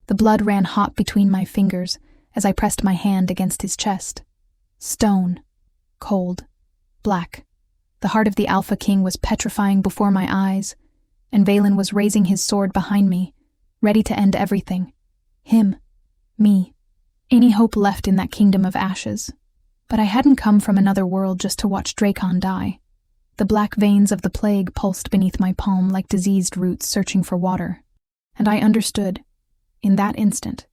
The blood ran hot between my fingers as I pressed my hand against his chest. Stone. Cold. Black. The heart of the Alpha King was petrifying before my eyes, and Valen was raising his sword behind me, ready to end everything. Him. Me. Any hope left in that kingdom of ashes. But I hadn't come from another world just to watch Drakon die. The black veins of the plague pulsed beneath my palm like diseased roots searching for water. And I understood, in that instant,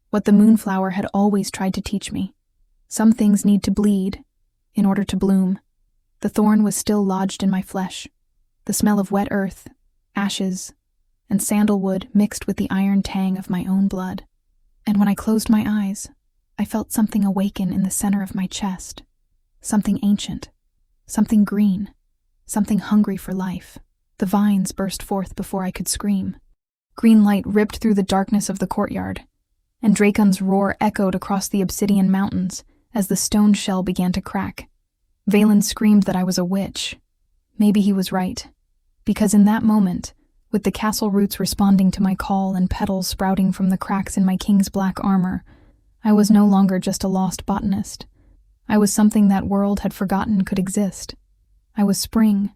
what the moonflower had always tried to teach me. Some things need to bleed in order to bloom. The thorn was still lodged in my flesh. The smell of wet earth, ashes, and sandalwood mixed with the iron tang of my own blood. And when I closed my eyes, I felt something awaken in the center of my chest. Something ancient. Something green. Something hungry for life. The vines burst forth before I could scream. Green light ripped through the darkness of the courtyard, and Drakon's roar echoed across the obsidian mountains as the stone shell began to crack. Valen screamed that I was a witch. Maybe he was right, because in that moment, with the castle roots responding to my call and petals sprouting from the cracks in my king's black armor, I was no longer just a lost botanist. I was something that world had forgotten could exist. I was spring.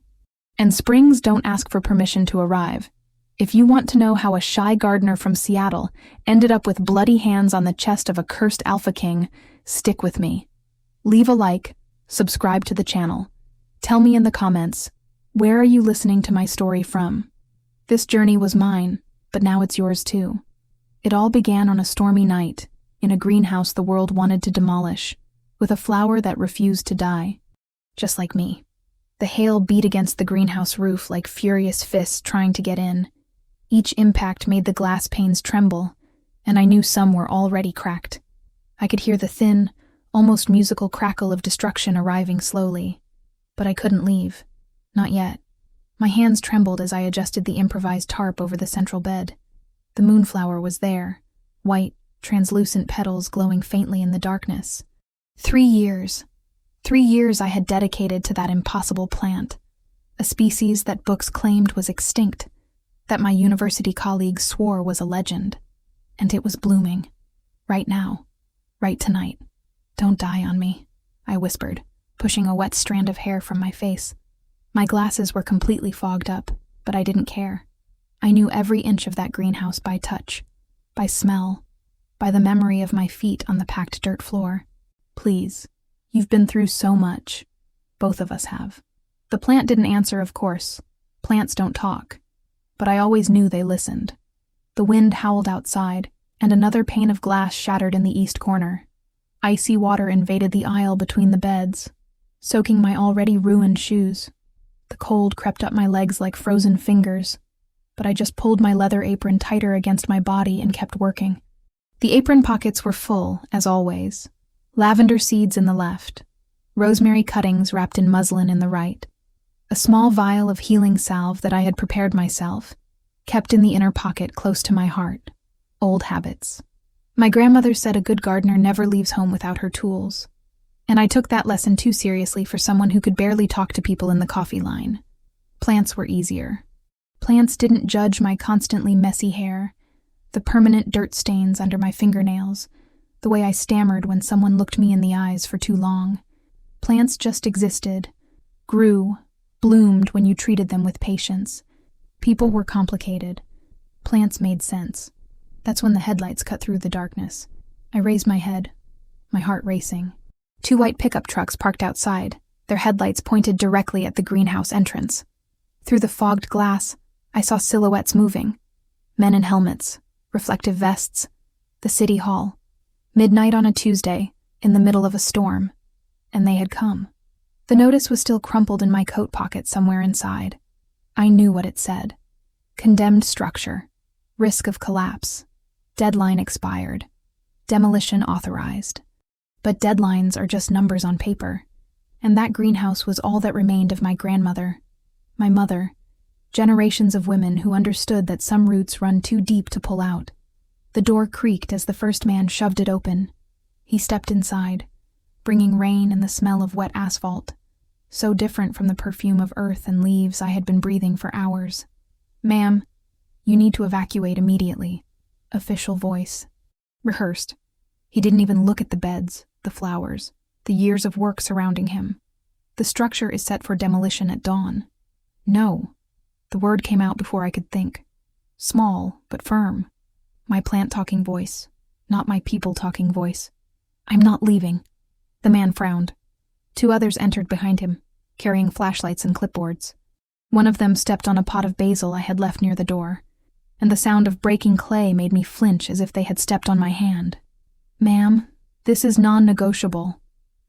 And springs don't ask for permission to arrive. If you want to know how a shy gardener from Seattle ended up with bloody hands on the chest of a cursed Alpha King, stick with me. Leave a like, subscribe to the channel. Tell me in the comments, where are you listening to my story from? This journey was mine, but now it's yours too. It all began on a stormy night, in a greenhouse the world wanted to demolish, with a flower that refused to die. Just like me. The hail beat against the greenhouse roof like furious fists trying to get in. Each impact made the glass panes tremble, and I knew some were already cracked. I could hear the thin, almost musical crackle of destruction arriving slowly. But I couldn't leave. Not yet. My hands trembled as I adjusted the improvised tarp over the central bed. The moonflower was there, white, translucent petals glowing faintly in the darkness. 3 years. 3 years I had dedicated to that impossible plant, a species that books claimed was extinct, that my university colleagues swore was a legend. And it was blooming. Right now. Right tonight. Don't die on me, I whispered, pushing a wet strand of hair from my face. My glasses were completely fogged up, but I didn't care. I knew every inch of that greenhouse by touch, by smell, by the memory of my feet on the packed dirt floor. Please. You've been through so much. Both of us have. The plant didn't answer, of course. Plants don't talk. But I always knew they listened. The wind howled outside, and another pane of glass shattered in the east corner. Icy water invaded the aisle between the beds, soaking my already ruined shoes. The cold crept up my legs like frozen fingers, but I just pulled my leather apron tighter against my body and kept working. The apron pockets were full, as always. Lavender seeds in the left, rosemary cuttings wrapped in muslin in the right, a small vial of healing salve that I had prepared myself, kept in the inner pocket close to my heart. Old habits. My grandmother said a good gardener never leaves home without her tools, and I took that lesson too seriously for someone who could barely talk to people in the coffee line. Plants were easier. Plants didn't judge my constantly messy hair, the permanent dirt stains under my fingernails, the way I stammered when someone looked me in the eyes for too long. Plants just existed, grew, bloomed when you treated them with patience. People were complicated. Plants made sense. That's when the headlights cut through the darkness. I raised my head, my heart racing. 2 white pickup trucks parked outside, their headlights pointed directly at the greenhouse entrance. Through the fogged glass, I saw silhouettes moving. Men in helmets, reflective vests, the city hall. Midnight on a Tuesday, in the middle of a storm, and they had come. The notice was still crumpled in my coat pocket somewhere inside. I knew what it said. Condemned structure. Risk of collapse. Deadline expired. Demolition authorized. But deadlines are just numbers on paper, and that greenhouse was all that remained of my grandmother, my mother, generations of women who understood that some roots run too deep to pull out. The door creaked as the first man shoved it open. He stepped inside, bringing rain and the smell of wet asphalt, so different from the perfume of earth and leaves I had been breathing for hours. "Ma'am, you need to evacuate immediately." Official voice. Rehearsed. He didn't even look at the beds, the flowers, the years of work surrounding him. The structure is set for demolition at dawn. No. The word came out before I could think. Small, but firm. My plant-talking voice, not my people-talking voice. I'm not leaving. The man frowned. 2 others entered behind him, carrying flashlights and clipboards. One of them stepped on a pot of basil I had left near the door, and the sound of breaking clay made me flinch as if they had stepped on my hand. Ma'am, this is non-negotiable.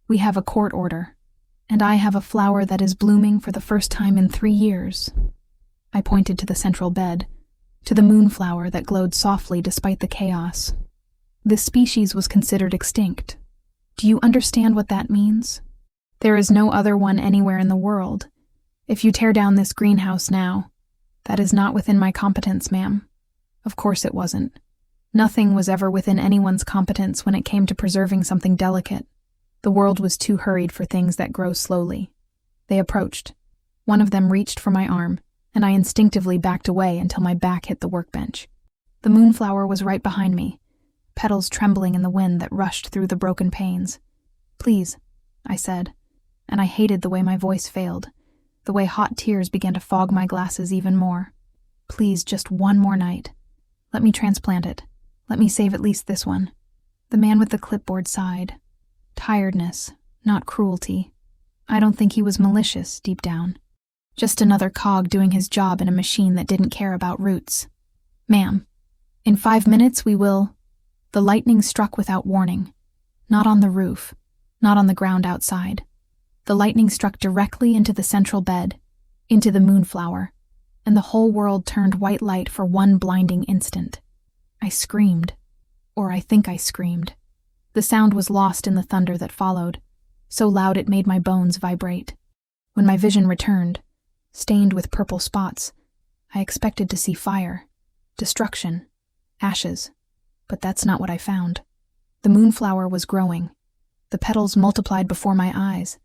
We have a court order, and I have a flower that is blooming for the first time in 3 years. I pointed to the central bed, to the moonflower that glowed softly despite the chaos. This species was considered extinct. Do you understand what that means? There is no other one anywhere in the world. If you tear down this greenhouse now, that is not within my competence, ma'am. Of course it wasn't. Nothing was ever within anyone's competence when it came to preserving something delicate. The world was too hurried for things that grow slowly. They approached. One of them reached for my arm, and I instinctively backed away until my back hit the workbench. The moonflower was right behind me, petals trembling in the wind that rushed through the broken panes. Please, I said, and I hated the way my voice failed, the way hot tears began to fog my glasses even more. Please, just one more night. Let me transplant it. Let me save at least this one. The man with the clipboard sighed. Tiredness, not cruelty. I don't think he was malicious, deep down. Just another cog doing his job in a machine that didn't care about roots. Ma'am, in 5 minutes we will... The lightning struck without warning. Not on the roof, not on the ground outside. The lightning struck directly into the central bed, into the moonflower, and the whole world turned white light for one blinding instant. I screamed, or I think I screamed. The sound was lost in the thunder that followed, so loud it made my bones vibrate. When my vision returned, stained with purple spots, I expected to see fire, destruction, ashes, but that's not what I found. The moonflower was growing. The petals multiplied before my eyes,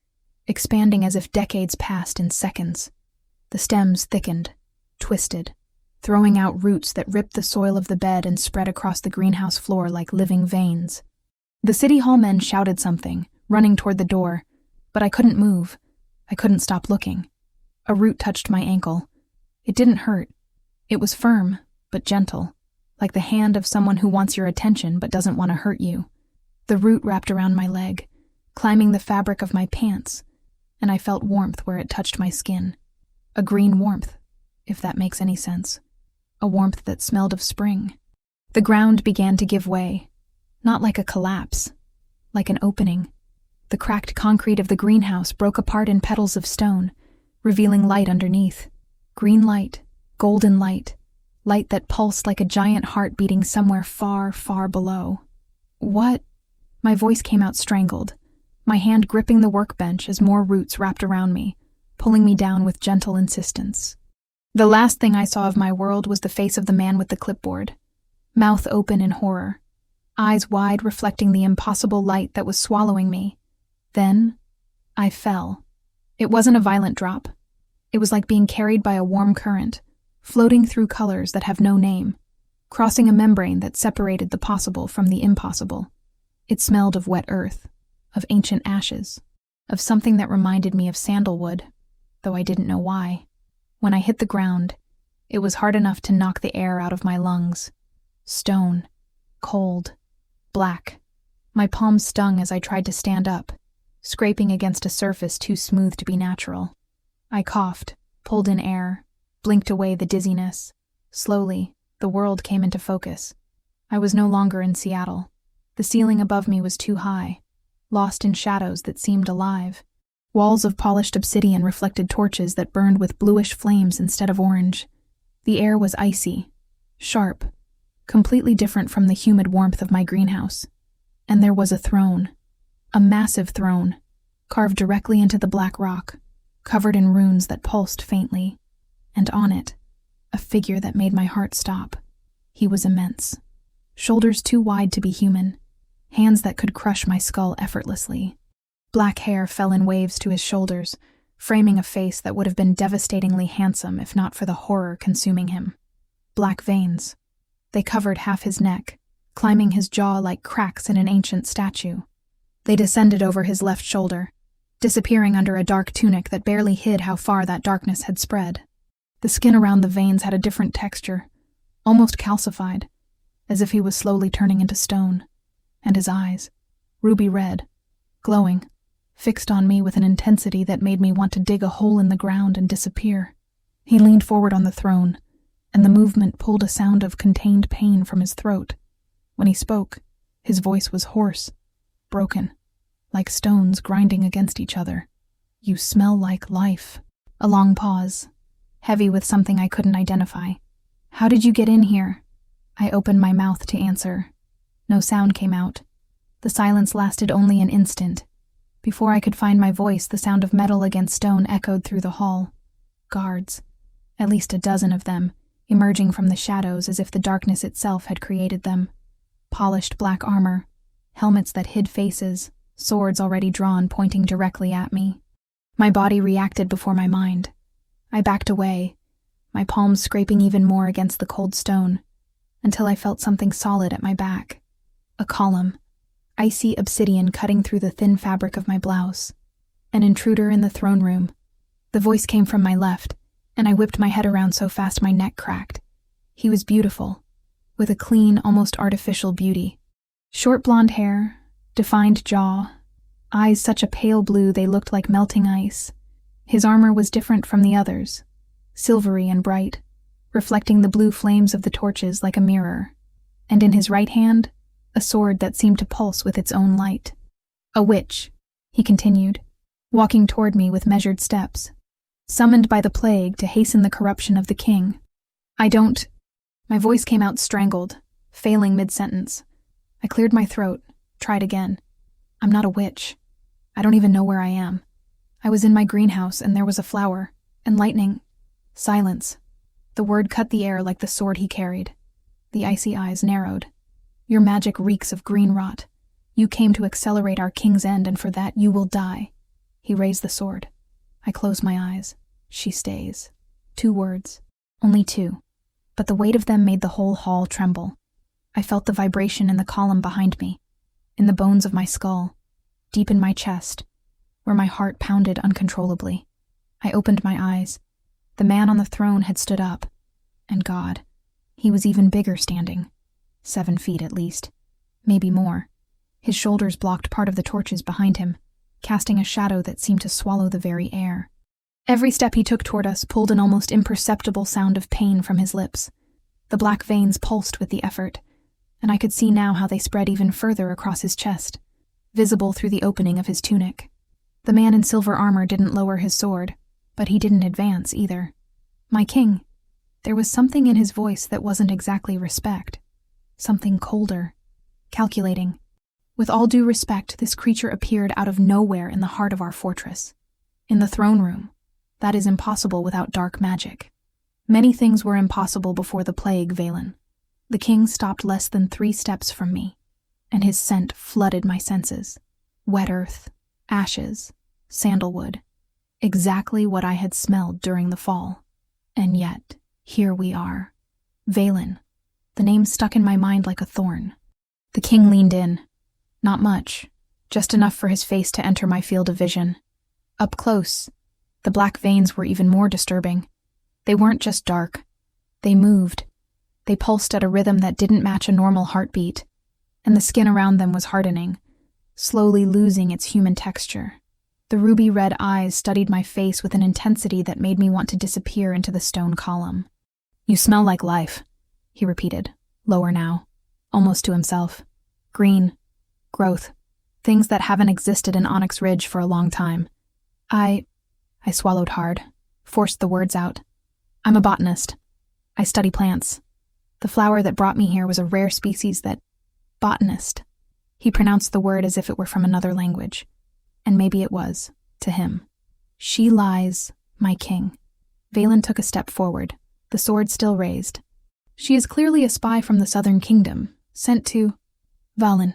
expanding as if decades passed in seconds. The stems thickened, twisted, throwing out roots that ripped the soil of the bed and spread across the greenhouse floor like living veins. The city hall men shouted something, running toward the door, but I couldn't move. I couldn't stop looking. A root touched my ankle. It didn't hurt. It was firm, but gentle, like the hand of someone who wants your attention but doesn't want to hurt you. The root wrapped around my leg, climbing the fabric of my pants, and I felt warmth where it touched my skin. A green warmth, if that makes any sense. A warmth that smelled of spring. The ground began to give way, not like a collapse, like an opening. The cracked concrete of the greenhouse broke apart in petals of stone, revealing light underneath. Green light, golden light, light that pulsed like a giant heart beating somewhere far, far below. What? My voice came out strangled, my hand gripping the workbench as more roots wrapped around me, pulling me down with gentle insistence. The last thing I saw of my world was the face of the man with the clipboard, mouth open in horror, eyes wide reflecting the impossible light that was swallowing me. Then, I fell. It wasn't a violent drop. It was like being carried by a warm current, floating through colors that have no name, crossing a membrane that separated the possible from the impossible. It smelled of wet earth, of ancient ashes, of something that reminded me of sandalwood, though I didn't know why. When I hit the ground, it was hard enough to knock the air out of my lungs. Stone, cold, black. My palms stung as I tried to stand up, scraping against a surface too smooth to be natural. I coughed, pulled in air, blinked away the dizziness. Slowly, the world came into focus. I was no longer in Seattle. The ceiling above me was too high, lost in shadows that seemed alive. Walls of polished obsidian reflected torches that burned with bluish flames instead of orange. The air was icy, sharp, completely different from the humid warmth of my greenhouse. And there was a throne, a massive throne, carved directly into the black rock, covered in runes that pulsed faintly, and on it, a figure that made my heart stop. He was immense, shoulders too wide to be human, hands that could crush my skull effortlessly. Black hair fell in waves to his shoulders, framing a face that would have been devastatingly handsome if not for the horror consuming him. Black veins. They covered half his neck, climbing his jaw like cracks in an ancient statue. They descended over his left shoulder, disappearing under a dark tunic that barely hid how far that darkness had spread. The skin around the veins had a different texture, almost calcified, as if he was slowly turning into stone. And his eyes, ruby red, glowing, fixed on me with an intensity that made me want to dig a hole in the ground and disappear. He leaned forward on the throne, and the movement pulled a sound of contained pain from his throat. When he spoke, his voice was hoarse, broken, like stones grinding against each other. "You smell like life." A long pause, heavy with something I couldn't identify. "How did you get in here?" I opened my mouth to answer. No sound came out. The silence lasted only an instant. Before I could find my voice, the sound of metal against stone echoed through the hall. Guards, at least a dozen of them, emerging from the shadows as if the darkness itself had created them. Polished black armor, helmets that hid faces, swords already drawn pointing directly at me. My body reacted before my mind. I backed away, my palms scraping even more against the cold stone, until I felt something solid at my back. A column, icy obsidian cutting through the thin fabric of my blouse. An intruder in the throne room. The voice came from my left, and I whipped my head around so fast my neck cracked. He was beautiful, with a clean, almost artificial beauty. Short blonde hair, defined jaw, eyes such a pale blue they looked like melting ice. His armor was different from the others, silvery and bright, reflecting the blue flames of the torches like a mirror. And in his right hand, a sword that seemed to pulse with its own light. "A witch," he continued, walking toward me with measured steps, "summoned by the plague to hasten the corruption of the king. I don't—" My voice came out strangled, failing mid-sentence. I cleared my throat, tried again. "I'm not a witch. I don't even know where I am. I was in my greenhouse and there was a flower, and lightning." Silence. The word cut the air like the sword he carried. The icy eyes narrowed. "Your magic reeks of green rot. You came to accelerate our king's end, and for that you will die." He raised the sword. I closed my eyes. "She stays." 2 words. Only 2. But the weight of them made the whole hall tremble. I felt the vibration in the column behind me, in the bones of my skull, deep in my chest, where my heart pounded uncontrollably. I opened my eyes. The man on the throne had stood up. And God, he was even bigger standing. 7 feet at least. Maybe more. His shoulders blocked part of the torches behind him, casting a shadow that seemed to swallow the very air. Every step he took toward us pulled an almost imperceptible sound of pain from his lips. The black veins pulsed with the effort, and I could see now how they spread even further across his chest, visible through the opening of his tunic. The man in silver armor didn't lower his sword, but he didn't advance either. "My king." There was something in his voice that wasn't exactly respect. Something colder, calculating. With all due respect, this creature appeared out of nowhere in the heart of our fortress. In the throne room. That is impossible without dark magic. Many things were impossible before the plague, Valen. The king stopped less than 3 steps from me, and his scent flooded my senses. Wet earth, ashes, sandalwood. Exactly what I had smelled during the fall. And yet, here we are. Valen. The name stuck in my mind like a thorn. The king leaned in. Not much, just enough for his face to enter my field of vision. Up close, the black veins were even more disturbing. They weren't just dark. They moved. They pulsed at a rhythm that didn't match a normal heartbeat, and the skin around them was hardening, slowly losing its human texture. The ruby-red eyes studied my face with an intensity that made me want to disappear into the stone column. "You smell like life," he repeated, lower now, almost to himself. "Green, growth, things that haven't existed in Onyx Ridge for a long time." I swallowed hard, forced the words out. "I'm a botanist. I study plants. The flower that brought me here was a rare species that—" "Botanist." He pronounced the word as if it were from another language. And maybe it was, to him. "She lies, my king." Valen took a step forward, the sword still raised. "She is clearly a spy from the southern kingdom, sent to—" "Valen."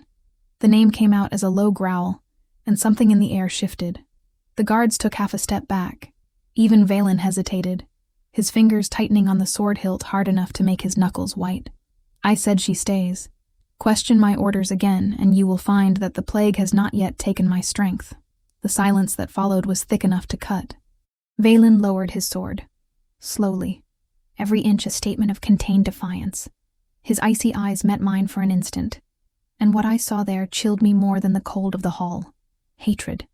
The name came out as a low growl, and something in the air shifted. The guards took half a step back. Even Valen hesitated, his fingers tightening on the sword hilt hard enough to make his knuckles white. I said she stays. Question my orders again, and you will find that the plague has not yet taken my strength. The silence that followed was thick enough to cut. Valen lowered his sword. Slowly. Every inch a statement of contained defiance. His icy eyes met mine for an instant, and what I saw there chilled me more than the cold of the hall. Hatred.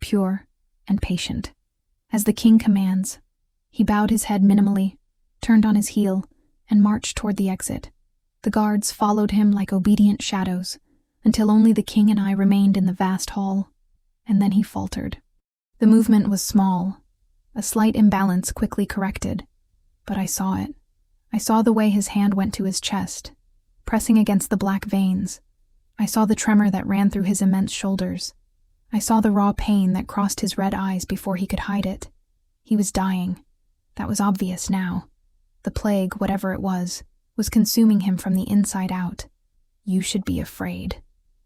Pure and patient. As the king commands, he bowed his head minimally, turned on his heel, and marched toward the exit. The guards followed him like obedient shadows, until only the king and I remained in the vast hall, and then he faltered. The movement was small, a slight imbalance quickly corrected, but I saw it. I saw the way his hand went to his chest, pressing against the black veins. I saw the tremor that ran through his immense shoulders. I saw the raw pain that crossed his red eyes before he could hide it. He was dying. That was obvious now. The plague, whatever it was consuming him from the inside out. You should be afraid.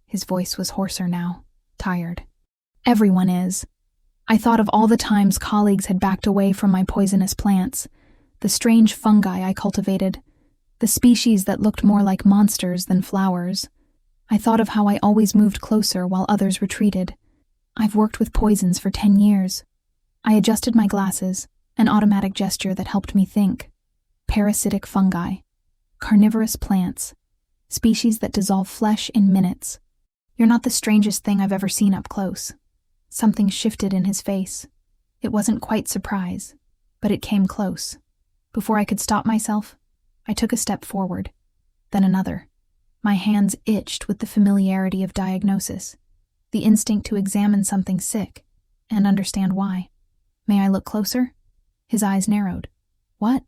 His voice was hoarser now, tired. Everyone is. I thought of all the times colleagues had backed away from my poisonous plants, the strange fungi I cultivated, the species that looked more like monsters than flowers. I thought of how I always moved closer while others retreated. I've worked with poisons for 10 years. I adjusted my glasses, an automatic gesture that helped me think. Parasitic fungi. Carnivorous plants. Species that dissolve flesh in minutes. You're not the strangest thing I've ever seen up close. Something shifted in his face. It wasn't quite surprise, but it came close. Before I could stop myself, I took a step forward, then another. My hands itched with the familiarity of diagnosis, the instinct to examine something sick and understand why. May I look closer? His eyes narrowed. What?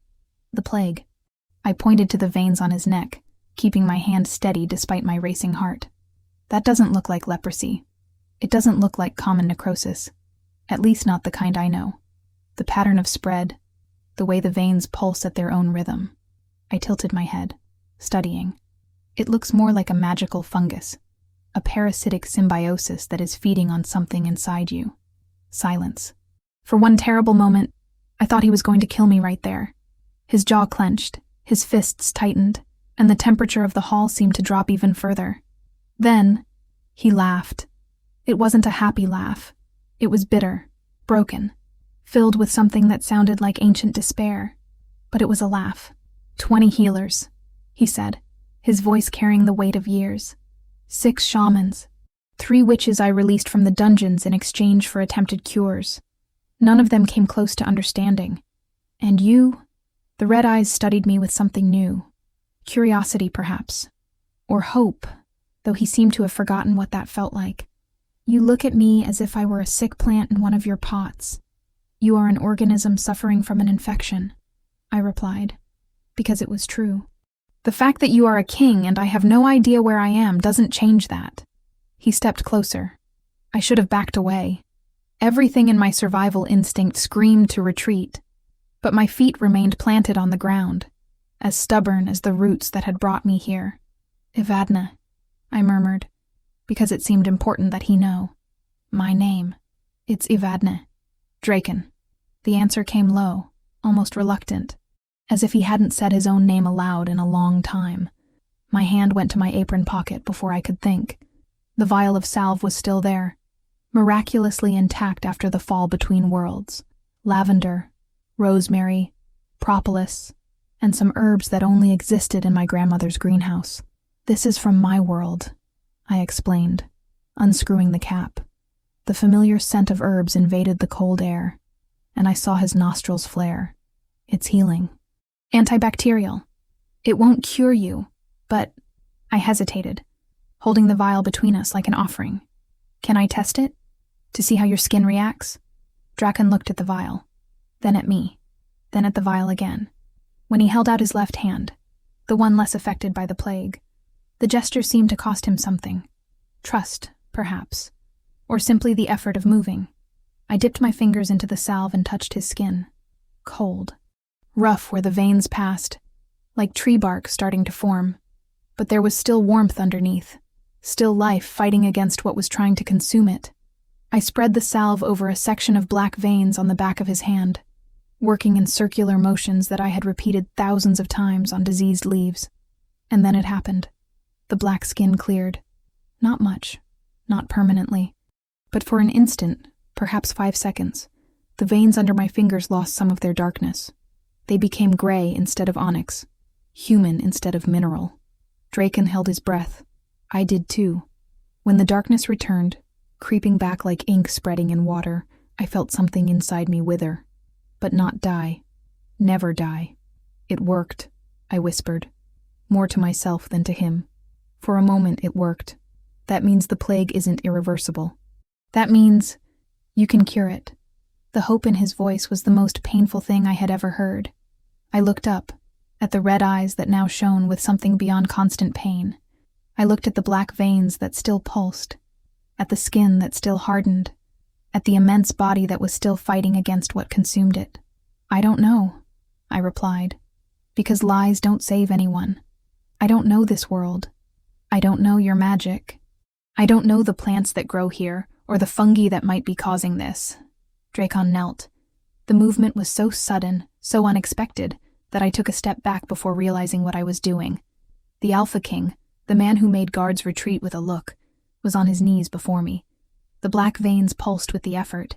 The plague. I pointed to the veins on his neck, keeping my hand steady despite my racing heart. That doesn't look like leprosy. It doesn't look like common necrosis. At least not the kind I know. The pattern of spread, the way the veins pulse at their own rhythm. I tilted my head, studying. It looks more like a magical fungus, a parasitic symbiosis that is feeding on something inside you. Silence. For one terrible moment, I thought he was going to kill me right there. His jaw clenched, his fists tightened, and the temperature of the hall seemed to drop even further. Then, he laughed. It wasn't a happy laugh. It was bitter, broken, filled with something that sounded like ancient despair. But it was a laugh. 20 healers, he said, his voice carrying the weight of years. 6 shamans. 3 witches I released from the dungeons in exchange for attempted cures. None of them came close to understanding. And you? The red eyes studied me with something new. Curiosity, perhaps. Or hope, though he seemed to have forgotten what that felt like. You look at me as if I were a sick plant in one of your pots. You are an organism suffering from an infection, I replied, because it was true. The fact that you are a king and I have no idea where I am doesn't change that. He stepped closer. I should have backed away. Everything in my survival instinct screamed to retreat, but my feet remained planted on the ground, as stubborn as the roots that had brought me here. Evadne, I murmured, because it seemed important that he know. My name. It's Evadne. Drakon. The answer came low, almost reluctant, as if he hadn't said his own name aloud in a long time. My hand went to my apron pocket before I could think. The vial of salve was still there, miraculously intact after the fall between worlds. Lavender, rosemary, propolis, and some herbs that only existed in my grandmother's greenhouse. This is from my world, I explained, unscrewing the cap. The familiar scent of herbs invaded the cold air, and I saw his nostrils flare. It's healing. Antibacterial. It won't cure you, but... I hesitated, holding the vial between us like an offering. Can I test it? To see how your skin reacts? Drakon looked at the vial, then at me, then at the vial again. When he held out his left hand, the one less affected by the plague, the gesture seemed to cost him something. Trust, perhaps, or simply the effort of moving. I dipped my fingers into the salve and touched his skin. Cold. Rough where the veins passed, like tree bark starting to form. But there was still warmth underneath, still life fighting against what was trying to consume it. I spread the salve over a section of black veins on the back of his hand, working in circular motions that I had repeated thousands of times on diseased leaves. And then it happened. The black skin cleared. Not much, not permanently, but for an instant, perhaps 5 seconds, the veins under my fingers lost some of their darkness. They became gray instead of onyx, human instead of mineral. Drakon held his breath. I did too. When the darkness returned, creeping back like ink spreading in water, I felt something inside me wither. But not die. Never die. It worked, I whispered, more to myself than to him. For a moment it worked. That means the plague isn't irreversible. That means you can cure it. The hope in his voice was the most painful thing I had ever heard. I looked up, at the red eyes that now shone with something beyond constant pain. I looked at the black veins that still pulsed, at the skin that still hardened, at the immense body that was still fighting against what consumed it. I don't know, I replied, because lies don't save anyone. I don't know this world. I don't know your magic. I don't know the plants that grow here, or the fungi that might be causing this. Drakon knelt. The movement was so sudden, so unexpected, that I took a step back before realizing what I was doing. The Alpha King, the man who made guards retreat with a look, was on his knees before me. The black veins pulsed with the effort,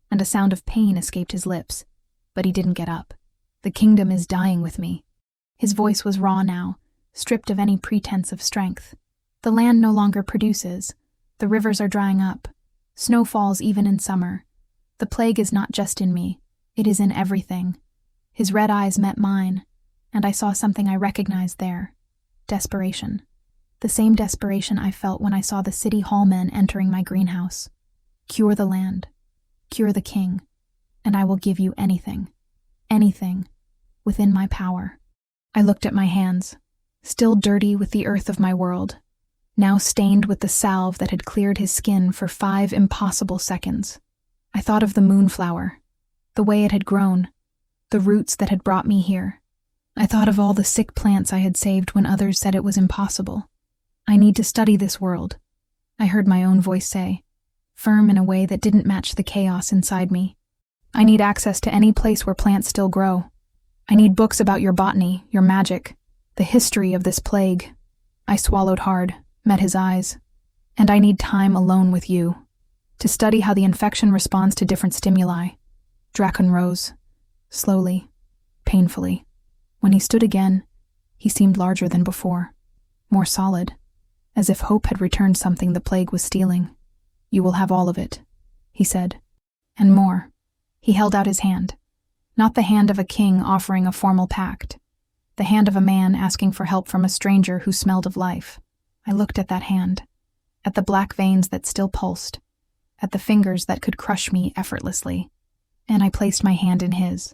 and a sound of pain escaped his lips, but he didn't get up. The kingdom is dying with me. His voice was raw now, stripped of any pretense of strength. The land no longer produces. The rivers are drying up. Snow falls even in summer. The plague is not just in me. It is in everything. His red eyes met mine, and I saw something I recognized there. Desperation. The same desperation I felt when I saw the city hall men entering my greenhouse. Cure the land. Cure the king. And I will give you anything. Anything. Within my power. I looked at my hands, still dirty with the earth of my world, now stained with the salve that had cleared his skin for 5 impossible seconds. I thought of the moonflower, the way it had grown, the roots that had brought me here. I thought of all the sick plants I had saved when others said it was impossible. I need to study this world, I heard my own voice say, firm in a way that didn't match the chaos inside me. I need access to any place where plants still grow. I need books about your botany, your magic, the history of this plague. I swallowed hard, met his eyes. And I need time alone with you, to study how the infection responds to different stimuli. Drakon rose, slowly, painfully. When he stood again, he seemed larger than before, more solid, as if hope had returned something the plague was stealing. You will have all of it, he said, and more. He held out his hand. Not the hand of a king offering a formal pact. The hand of a man asking for help from a stranger who smelled of life. I looked at that hand, at the black veins that still pulsed, at the fingers that could crush me effortlessly, and I placed my hand in his.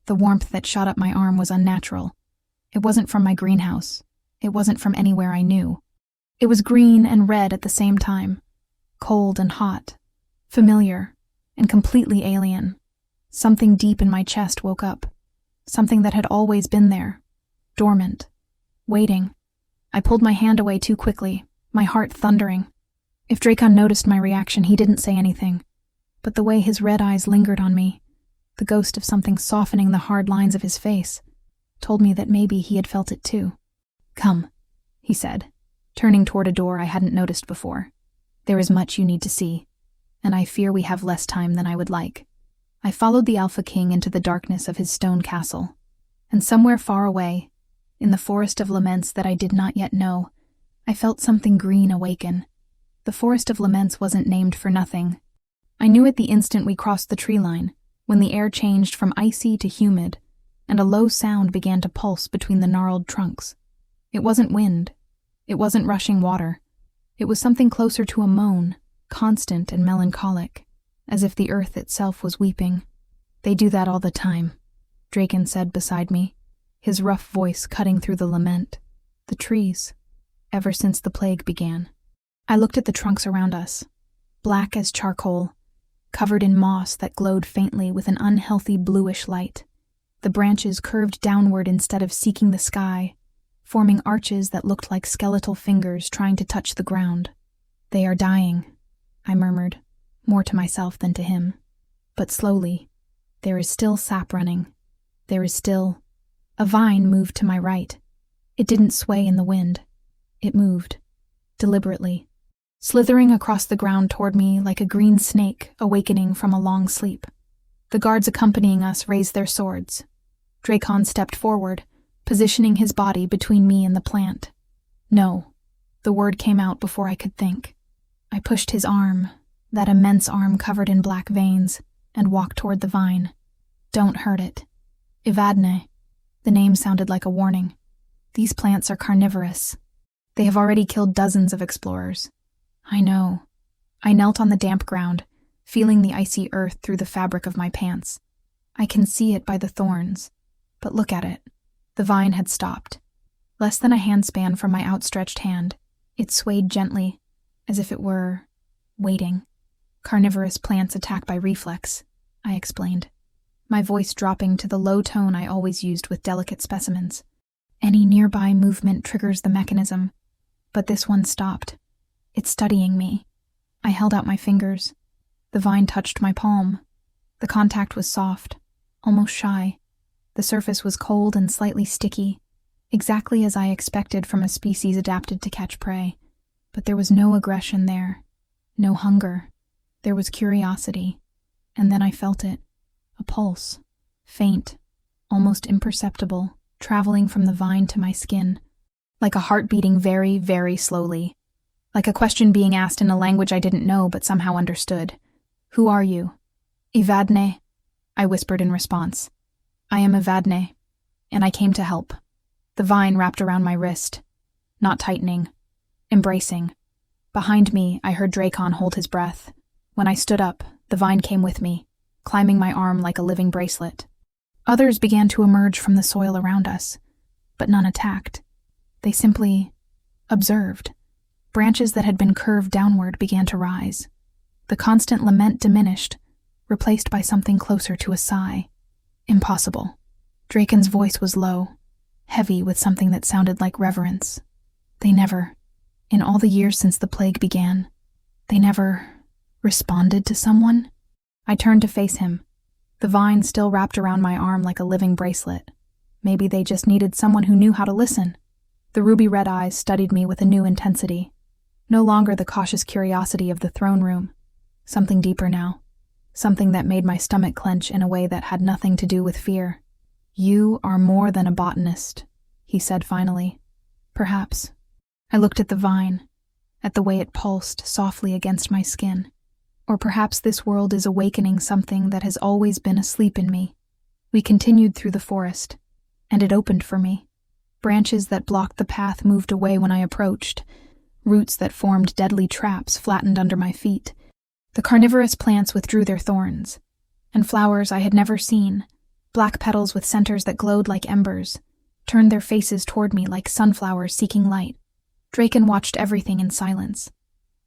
The warmth that shot up my arm was unnatural. It wasn't from my greenhouse. It wasn't from anywhere I knew. It was green and red at the same time, cold and hot, familiar and completely alien. Something deep in my chest woke up, something that had always been there, dormant, waiting. I pulled my hand away too quickly, my heart thundering. If Drakon noticed my reaction, he didn't say anything, but the way his red eyes lingered on me, the ghost of something softening the hard lines of his face, told me that maybe he had felt it too. Come, he said, turning toward a door I hadn't noticed before. There is much you need to see, and I fear we have less time than I would like. I followed the Alpha King into the darkness of his stone castle, and somewhere far away, in the forest of laments that I did not yet know, I felt something green awaken. The forest of laments wasn't named for nothing. I knew it the instant we crossed the tree line, when the air changed from icy to humid, and a low sound began to pulse between the gnarled trunks. It wasn't wind. It wasn't rushing water. It was something closer to a moan, constant and melancholic, as if the earth itself was weeping. They do that all the time, Drakon said beside me, his rough voice cutting through the lament. The trees, ever since the plague began. I looked at the trunks around us, black as charcoal, covered in moss that glowed faintly with an unhealthy bluish light. The branches curved downward instead of seeking the sky, forming arches that looked like skeletal fingers trying to touch the ground. They are dying, I murmured, more to myself than to him. But slowly, there is still sap running. There is still... A vine moved to my right. It didn't sway in the wind. It moved, deliberately, slithering across the ground toward me like a green snake awakening from a long sleep. The guards accompanying us raised their swords. Drakon stepped forward, positioning his body between me and the plant. No, the word came out before I could think. I pushed his arm, that immense arm covered in black veins, and walked toward the vine. Don't hurt it. Evadne. The name sounded like a warning. These plants are carnivorous. They have already killed dozens of explorers. I know. I knelt on the damp ground, feeling the icy earth through the fabric of my pants. I can see it by the thorns. But look at it. The vine had stopped. Less than a handspan from my outstretched hand, it swayed gently, as if it were waiting. Carnivorous plants attack by reflex, I explained, my voice dropping to the low tone I always used with delicate specimens. Any nearby movement triggers the mechanism, but this one stopped. It's studying me. I held out my fingers. The vine touched my palm. The contact was soft, almost shy. The surface was cold and slightly sticky, exactly as I expected from a species adapted to catch prey. But there was no aggression there, no hunger. There was curiosity, and then I felt it. A pulse, faint, almost imperceptible, traveling from the vine to my skin, like a heart beating very, very slowly, like a question being asked in a language I didn't know but somehow understood. Who are you? Evadne, I whispered in response. I am Evadne, and I came to help. The vine wrapped around my wrist, not tightening, embracing. Behind me, I heard Drakon hold his breath. When I stood up, the vine came with me, climbing my arm like a living bracelet. Others began to emerge from the soil around us, but none attacked. They simply observed. Branches that had been curved downward began to rise. The constant lament diminished, replaced by something closer to a sigh. Impossible. Drakon's voice was low, heavy with something that sounded like reverence. They never, in all the years since the plague began, they never responded to someone? I turned to face him, the vine still wrapped around my arm like a living bracelet. Maybe they just needed someone who knew how to listen. The ruby-red eyes studied me with a new intensity. No longer the cautious curiosity of the throne room. Something deeper now. Something that made my stomach clench in a way that had nothing to do with fear. You are more than a botanist, he said finally. Perhaps. I looked at the vine, at the way it pulsed softly against my skin. Or perhaps this world is awakening something that has always been asleep in me. We continued through the forest, and it opened for me. Branches that blocked the path moved away when I approached. Roots that formed deadly traps flattened under my feet. The carnivorous plants withdrew their thorns, and flowers I had never seen, black petals with centers that glowed like embers, turned their faces toward me like sunflowers seeking light. Drakon watched everything in silence.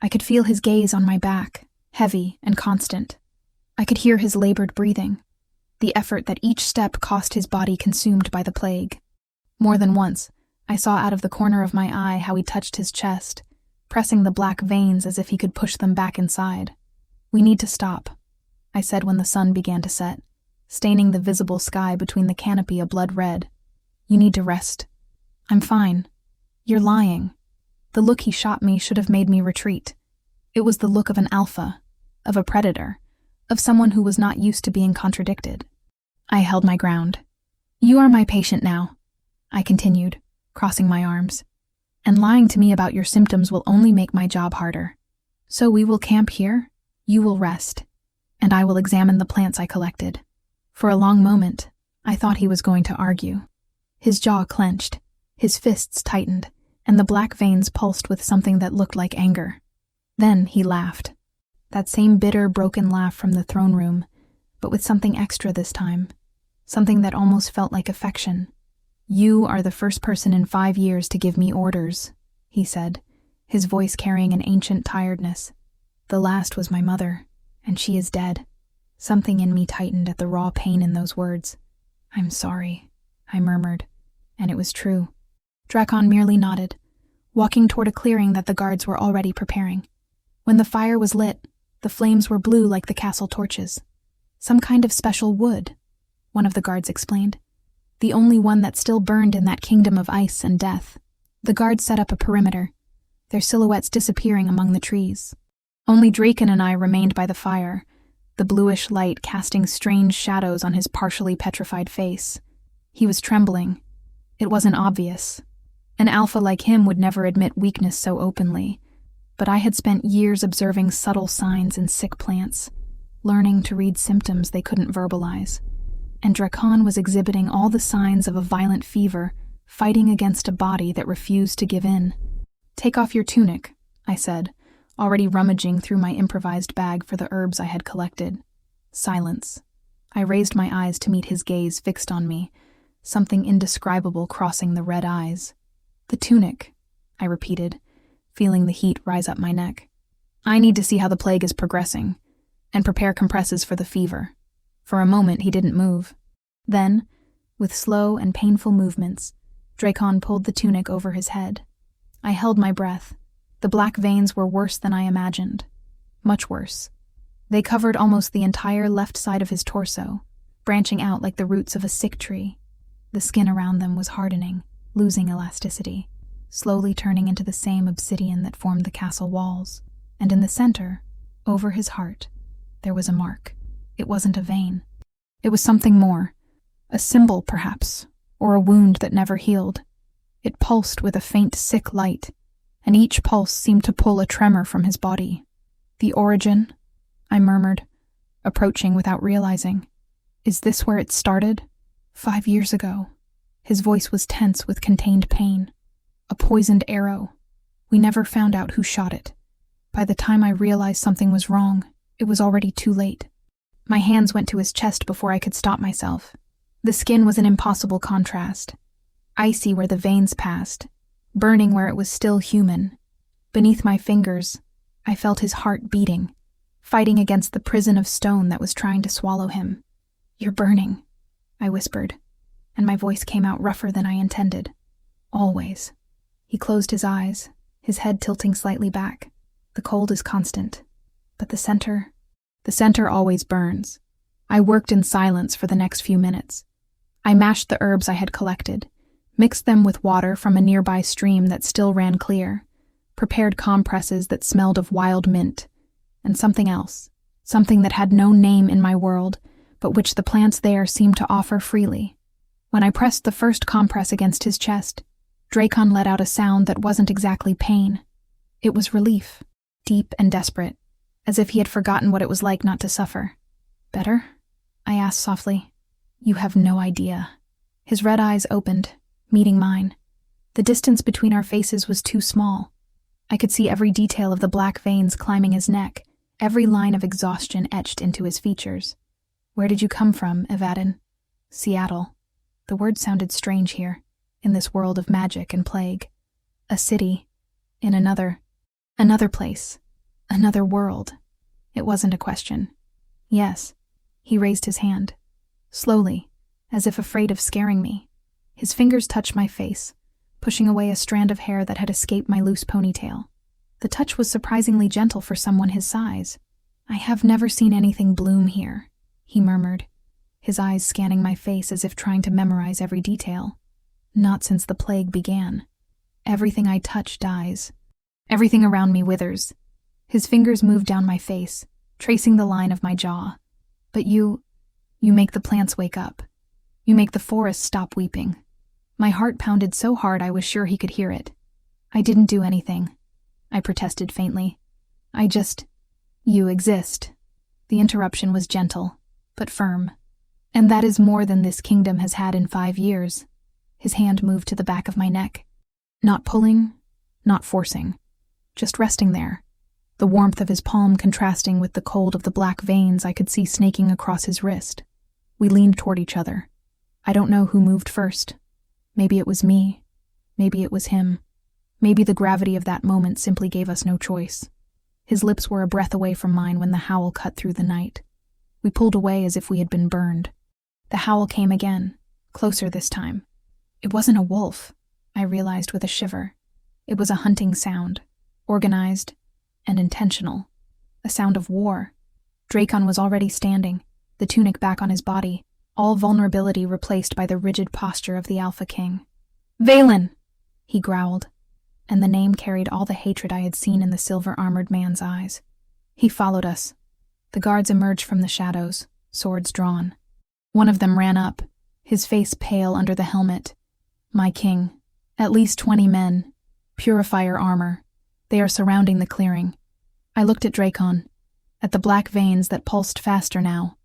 I could feel his gaze on my back, heavy and constant. I could hear his labored breathing, the effort that each step cost his body consumed by the plague. More than once, I saw out of the corner of my eye how he touched his chest, pressing the black veins as if he could push them back inside. We need to stop, I said when the sun began to set, staining the visible sky between the canopy a blood red. You need to rest. I'm fine. You're lying. The look he shot me should have made me retreat. It was the look of an alpha, of a predator, of someone who was not used to being contradicted. I held my ground. You are my patient now, I continued, crossing my arms. And lying to me about your symptoms will only make my job harder. So we will camp here, you will rest, and I will examine the plants I collected. For a long moment, I thought he was going to argue. His jaw clenched, his fists tightened, and the black veins pulsed with something that looked like anger. Then he laughed. That same bitter, broken laugh from the throne room, but with something extra this time. Something that almost felt like affection. You are the first person in 5 years to give me orders, he said, his voice carrying an ancient tiredness. The last was my mother, and she is dead. Something in me tightened at the raw pain in those words. I'm sorry, I murmured, and it was true. Drakon merely nodded, walking toward a clearing that the guards were already preparing. When the fire was lit, the flames were blue like the castle torches. Some kind of special wood, one of the guards explained. the only one that still burned in that kingdom of ice and death. The guards set up a perimeter, their silhouettes disappearing among the trees. Only Drakon and I remained by the fire, the bluish light casting strange shadows on his partially petrified face. He was trembling. It wasn't obvious. An alpha like him would never admit weakness so openly, but I had spent years observing subtle signs in sick plants, learning to read symptoms they couldn't verbalize. And Drakon was exhibiting all the signs of a violent fever, fighting against a body that refused to give in. "Take off your tunic," I said, already rummaging through my improvised bag for the herbs I had collected. Silence. I raised my eyes to meet his gaze fixed on me, something indescribable crossing the red eyes. "The tunic," I repeated, feeling the heat rise up my neck. "I need to see how the plague is progressing, and prepare compresses for the fever." For a moment he didn't move. Then, with slow and painful movements, Drakon pulled the tunic over his head. I held my breath. The black veins were worse than I imagined. Much worse. They covered almost the entire left side of his torso, branching out like the roots of a sick tree. The skin around them was hardening, losing elasticity, slowly turning into the same obsidian that formed the castle walls. And in the center, over his heart, there was a mark. It wasn't a vein. It was something more. A symbol, perhaps, or a wound that never healed. It pulsed with a faint, sick light, and each pulse seemed to pull a tremor from his body. "The origin?" I murmured, approaching without realizing. "Is this where it started?" 5 years ago. His voice was tense with contained pain. "A poisoned arrow. We never found out who shot it. By the time I realized something was wrong, it was already too late." My hands went to his chest before I could stop myself. The skin was an impossible contrast. Icy where the veins passed, burning where it was still human. Beneath my fingers, I felt his heart beating, fighting against the prison of stone that was trying to swallow him. "You're burning," I whispered, and my voice came out rougher than I intended. "Always." He closed his eyes, his head tilting slightly back. "The cold is constant, but the center always burns." I worked in silence for the next few minutes. I mashed the herbs I had collected, mixed them with water from a nearby stream that still ran clear, prepared compresses that smelled of wild mint, and something else, something that had no name in my world, but which the plants there seemed to offer freely. When I pressed the first compress against his chest, Drakon let out a sound that wasn't exactly pain. It was relief, deep and desperate, as if he had forgotten what it was like not to suffer. "Better?" I asked softly. "You have no idea." His red eyes opened, meeting mine. The distance between our faces was too small. I could see every detail of the black veins climbing his neck, every line of exhaustion etched into his features. "Where did you come from, Evadne?" "Seattle." The word sounded strange here, in this world of magic and plague. A city, in another place, another world. It wasn't a question. "Yes." He raised his hand. Slowly, as if afraid of scaring me. His fingers touched my face, pushing away a strand of hair that had escaped my loose ponytail. The touch was surprisingly gentle for someone his size. "I have never seen anything bloom here," he murmured, his eyes scanning my face as if trying to memorize every detail. "Not since the plague began. Everything I touch dies. Everything around me withers." His fingers moved down my face, tracing the line of my jaw. "But you make the plants wake up. You make the forest stop weeping." My heart pounded so hard I was sure he could hear it. "I didn't do anything," I protested faintly. You exist." The interruption was gentle, but firm. "And that is more than this kingdom has had in 5 years." His hand moved to the back of my neck. Not pulling, not forcing. Just resting there. The warmth of his palm contrasting with the cold of the black veins I could see snaking across his wrist. We leaned toward each other. I don't know who moved first. Maybe it was me. Maybe it was him. Maybe the gravity of that moment simply gave us no choice. His lips were a breath away from mine when the howl cut through the night. We pulled away as if we had been burned. The howl came again, closer this time. It wasn't a wolf, I realized with a shiver. It was a hunting sound, organized and intentional. A sound of war. Drakon was already standing, the tunic back on his body, all vulnerability replaced by the rigid posture of the Alpha King. "Valen!" he growled, and the name carried all the hatred I had seen in the silver-armored man's eyes. He followed us. The guards emerged from the shadows, swords drawn. One of them ran up, his face pale under the helmet. "My king, at least 20 men, purifier armor. They are surrounding the clearing." I looked at Drakon, at the black veins that pulsed faster now,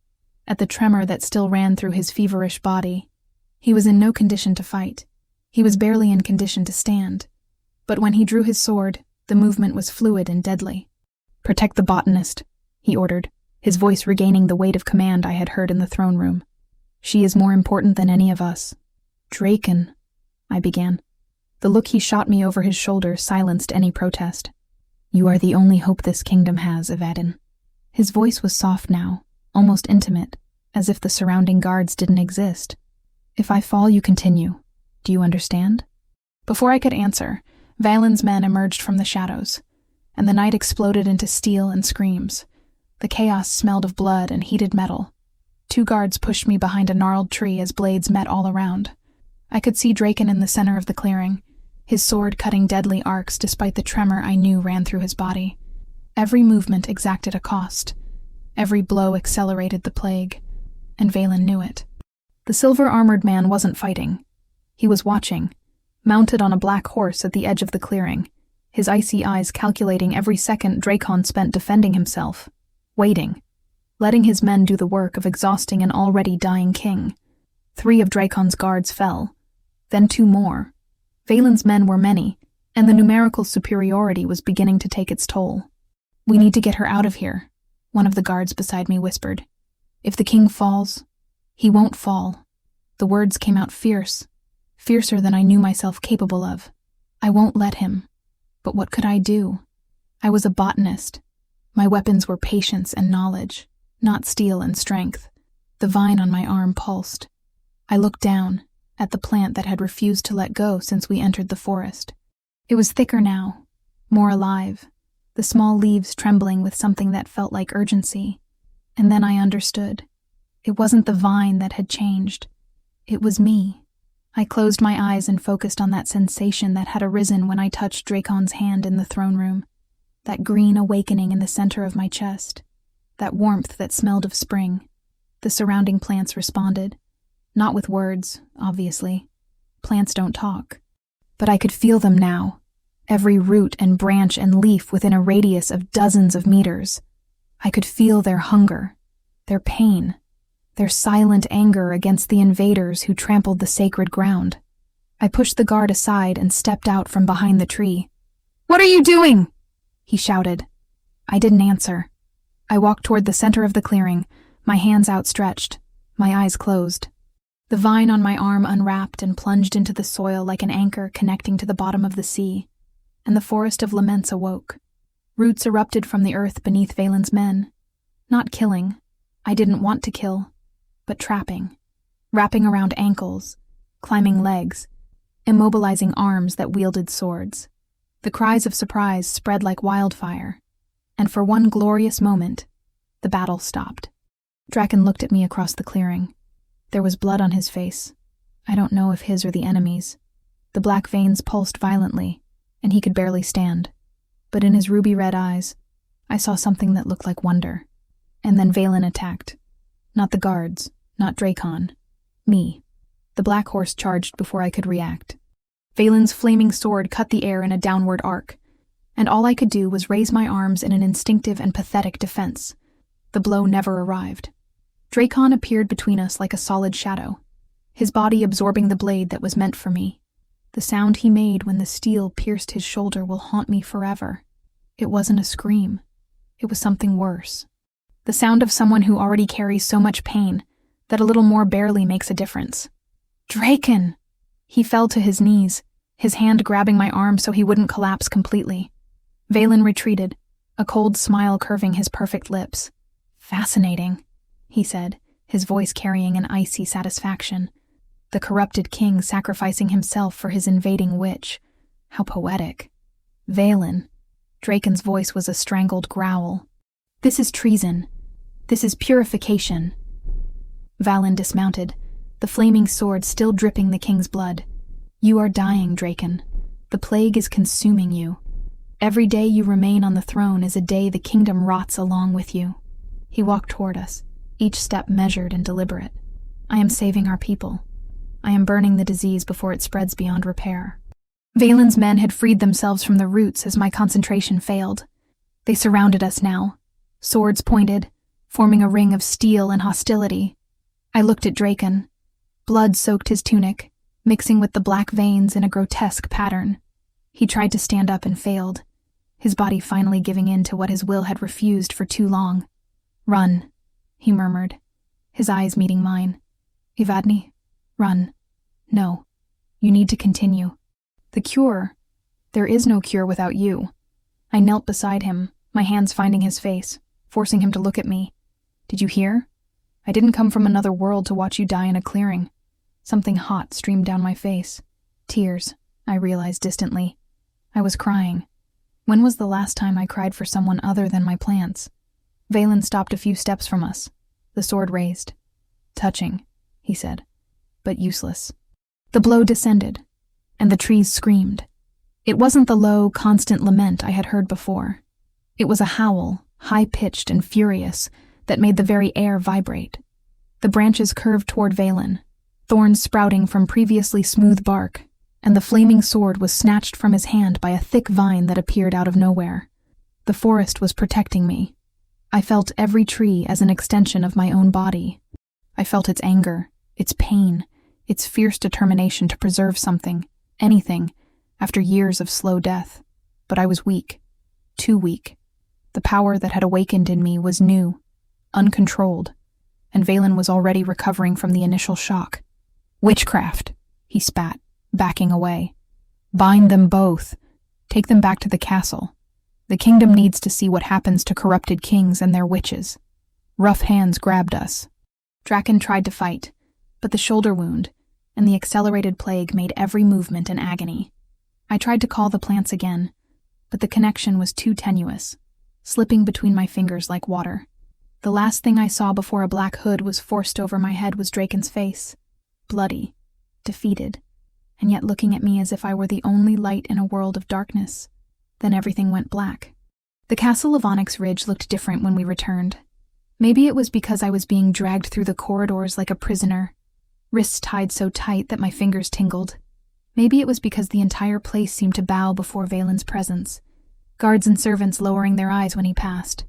at the tremor that still ran through his feverish body. He was in no condition to fight. He was barely in condition to stand. But when he drew his sword, the movement was fluid and deadly. "Protect the Botanist," he ordered, his voice regaining the weight of command I had heard in the throne room. "She is more important than any of us." "Drakon," I began. The look he shot me over his shoulder silenced any protest. "You are the only hope this kingdom has, Evadne." His voice was soft now, almost intimate, as if the surrounding guards didn't exist. "If I fall, you continue. Do you understand?" Before I could answer, Valen's men emerged from the shadows, and the night exploded into steel and screams. The chaos smelled of blood and heated metal. 2 guards pushed me behind a gnarled tree as blades met all around. I could see Drakon in the center of the clearing, his sword cutting deadly arcs despite the tremor I knew ran through his body. Every movement exacted a cost. Every blow accelerated the plague, and Valen knew it. The silver-armored man wasn't fighting. He was watching, mounted on a black horse at the edge of the clearing, his icy eyes calculating every second Drakon spent defending himself, waiting, letting his men do the work of exhausting an already dying king. 3 of Drakon's guards fell, then 2 more. Valen's men were many, and the numerical superiority was beginning to take its toll. "We need to get her out of here," one of the guards beside me whispered. "If the king falls, he won't fall." The words came out fiercer than I knew myself capable of. I won't let him. But what could I do? I was a botanist. My weapons were patience and knowledge, not steel and strength. The vine on my arm pulsed. I looked down, at the plant that had refused to let go since we entered the forest. It was thicker now, more alive, the small leaves trembling with something that felt like urgency. And then I understood. It wasn't the vine that had changed. It was me. I closed my eyes and focused on that sensation that had arisen when I touched Drakon's hand in the throne room. That green awakening in the center of my chest. That warmth that smelled of spring. The surrounding plants responded. Not with words, obviously. Plants don't talk. But I could feel them now. Every root and branch and leaf within a radius of dozens of meters. I could feel their hunger, their pain, their silent anger against the invaders who trampled the sacred ground. I pushed the guard aside and stepped out from behind the tree. "What are you doing?" he shouted. I didn't answer. I walked toward the center of the clearing, my hands outstretched, my eyes closed. The vine on my arm unwrapped and plunged into the soil like an anchor connecting to the bottom of the sea, and the forest of laments awoke. Roots erupted from the earth beneath Valen's men. Not killing. I didn't want to kill. But trapping. Wrapping around ankles, climbing legs, immobilizing arms that wielded swords. The cries of surprise spread like wildfire, and for one glorious moment, the battle stopped. Drakon looked at me across the clearing. There was blood on his face. I don't know if his or the enemy's. The black veins pulsed violently, and he could barely stand. But in his ruby-red eyes, I saw something that looked like wonder. And then Valen attacked. Not the guards, not Drakon. Me. The black horse charged before I could react. Valen's flaming sword cut the air in a downward arc, and all I could do was raise my arms in an instinctive and pathetic defense. The blow never arrived. Drakon appeared between us like a solid shadow, his body absorbing the blade that was meant for me. The sound he made when the steel pierced his shoulder will haunt me forever. It wasn't a scream. It was something worse. The sound of someone who already carries so much pain that a little more barely makes a difference. "Drakon!" He fell to his knees, his hand grabbing my arm so he wouldn't collapse completely. Valen retreated, a cold smile curving his perfect lips. "Fascinating," he said, his voice carrying an icy satisfaction. The corrupted king sacrificing himself for his invading witch. How poetic. Valen. Drakon's voice was a strangled growl. "This is treason. This is purification." Valen dismounted, the flaming sword still dripping the king's blood. You are dying, Drakon. The plague is consuming you. Every day you remain on the throne is a day the kingdom rots along with you. He walked toward us, each step measured and deliberate. I am saving our people. I am burning the disease before it spreads beyond repair. Valen's men had freed themselves from the roots as my concentration failed. They surrounded us now, swords pointed, forming a ring of steel and hostility. I looked at Drakon. Blood soaked his tunic, mixing with the black veins in a grotesque pattern. He tried to stand up and failed, his body finally giving in to what his will had refused for too long. Run, he murmured, his eyes meeting mine. Evadne, run. No, you need to continue. The cure? There is no cure without you. I knelt beside him, my hands finding his face, forcing him to look at me. Did you hear? I didn't come from another world to watch you die in a clearing. Something hot streamed down my face. Tears, I realized distantly. I was crying. When was the last time I cried for someone other than my plants? Valen stopped a few steps from us, the sword raised. Touching, he said, but useless. The blow descended, and the trees screamed. It wasn't the low, constant lament I had heard before. It was a howl, high-pitched and furious, that made the very air vibrate. The branches curved toward Valen, thorns sprouting from previously smooth bark, and the flaming sword was snatched from his hand by a thick vine that appeared out of nowhere. The forest was protecting me. I felt every tree as an extension of my own body. I felt its anger, its pain, its fierce determination to preserve something, anything, after years of slow death. But I was weak, too weak. The power that had awakened in me was new, uncontrolled, and Valen was already recovering from the initial shock. Witchcraft, he spat, backing away. Bind them both. Take them back to the castle. The kingdom needs to see what happens to corrupted kings and their witches. Rough hands grabbed us. Drakon tried to fight, but the shoulder wound and the accelerated plague made every movement an agony. I tried to call the plants again, but the connection was too tenuous, slipping between my fingers like water. The last thing I saw before a black hood was forced over my head was Drakon's face, bloody, defeated, and yet looking at me as if I were the only light in a world of darkness. Then everything went black. The castle of Onyx Ridge looked different when we returned. Maybe it was because I was being dragged through the corridors like a prisoner, wrists tied so tight that my fingers tingled. Maybe it was because the entire place seemed to bow before Valen's presence, guards and servants lowering their eyes when he passed.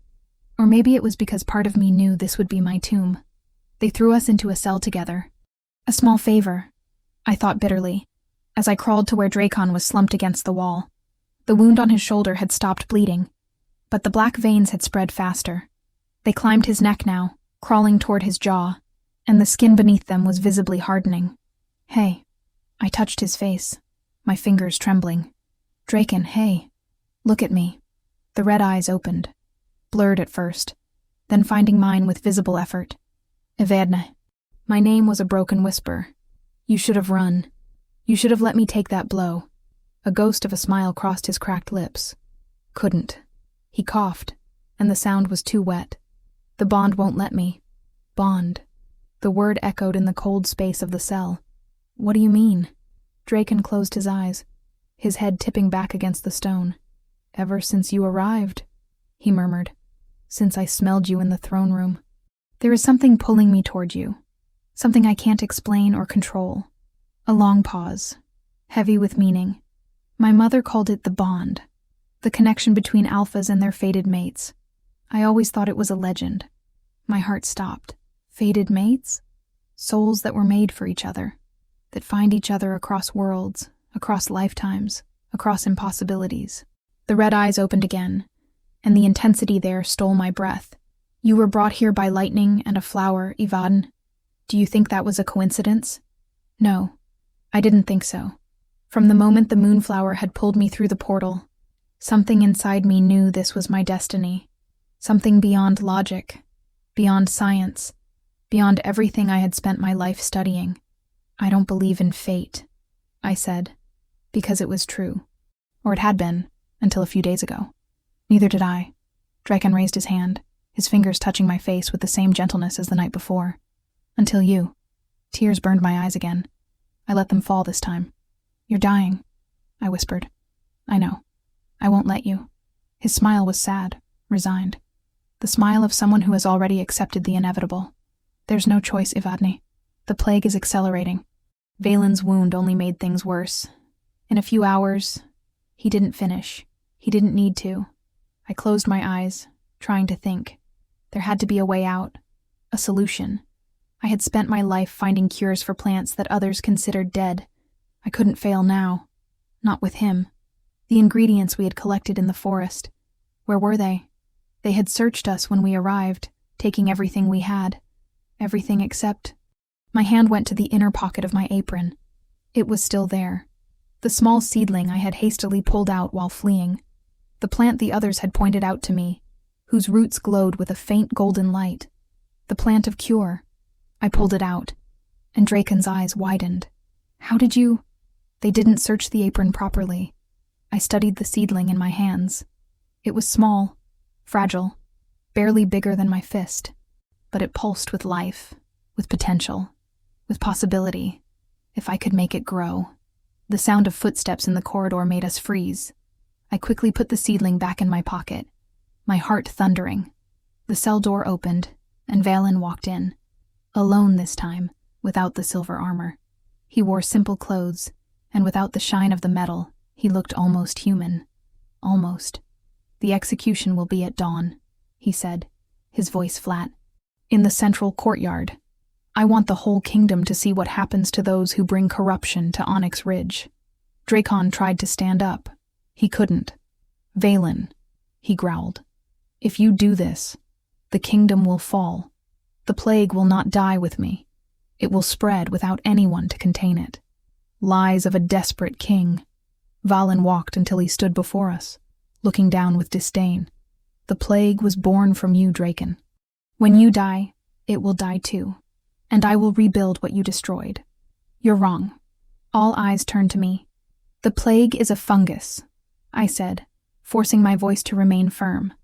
Or maybe it was because part of me knew this would be my tomb. They threw us into a cell together. A small favor, I thought bitterly, as I crawled to where Drakon was slumped against the wall. The wound on his shoulder had stopped bleeding, but the black veins had spread faster. They climbed his neck now, crawling toward his jaw, and the skin beneath them was visibly hardening. Hey, I touched his face, my fingers trembling. Drakon, hey, look at me. The red eyes opened, blurred at first, then finding mine with visible effort. Evadne. My name was a broken whisper. You should have run. You should have let me take that blow. A ghost of a smile crossed his cracked lips. Couldn't. He coughed, and the sound was too wet. The bond won't let me. Bond. The word echoed in the cold space of the cell. What do you mean? Drakon closed his eyes, his head tipping back against the stone. Ever since you arrived, he murmured. Since I smelled you in the throne room. There is something pulling me toward you. Something I can't explain or control. A long pause, heavy with meaning. My mother called it the bond, the connection between alphas and their fated mates. I always thought it was a legend. My heart stopped. Fated mates? Souls that were made for each other, that find each other across worlds, across lifetimes, across impossibilities. The red eyes opened again, and the intensity there stole my breath. You were brought here by lightning and a flower, Evadne. Do you think that was a coincidence? No, I didn't think so. From the moment the moonflower had pulled me through the portal, something inside me knew this was my destiny. Something beyond logic, beyond science, beyond everything I had spent my life studying. I don't believe in fate, I said, because it was true. Or it had been, until a few days ago. Neither did I. Drakon raised his hand, his fingers touching my face with the same gentleness as the night before. Until you. Tears burned my eyes again. I let them fall this time. You're dying, I whispered. I know. I won't let you. His smile was sad, resigned. The smile of someone who has already accepted the inevitable. There's no choice, Evadne. The plague is accelerating. Valen's wound only made things worse. In a few hours, he didn't finish. He didn't need to. I closed my eyes, trying to think. There had to be a way out, a solution. I had spent my life finding cures for plants that others considered dead. I couldn't fail now. Not with him. The ingredients we had collected in the forest. Where were they? They had searched us when we arrived, taking everything we had. Everything except... My hand went to the inner pocket of my apron. It was still there. The small seedling I had hastily pulled out while fleeing. The plant the others had pointed out to me, whose roots glowed with a faint golden light. The plant of cure. I pulled it out, and Drakon's eyes widened. How did you... They didn't search the apron properly. I studied the seedling in my hands. It was small, fragile, barely bigger than my fist, but it pulsed with life, with potential, with possibility, if I could make it grow. The sound of footsteps in the corridor made us freeze. I quickly put the seedling back in my pocket, my heart thundering. The cell door opened, and Valen walked in. Alone this time, without the silver armor. He wore simple clothes, and without the shine of the metal, he looked almost human. Almost. The execution will be at dawn, he said, his voice flat. In the central courtyard. I want the whole kingdom to see what happens to those who bring corruption to Onyx Ridge. Drakon tried to stand up. He couldn't. Valen, he growled. If you do this, the kingdom will fall. The plague will not die with me. It will spread without anyone to contain it. Lies of a desperate king. Valen walked until he stood before us, looking down with disdain. The plague was born from you, Drakon. When you die, it will die too, and I will rebuild what you destroyed. You're wrong. All eyes turned to me. The plague is a fungus, I said, forcing my voice to remain firm.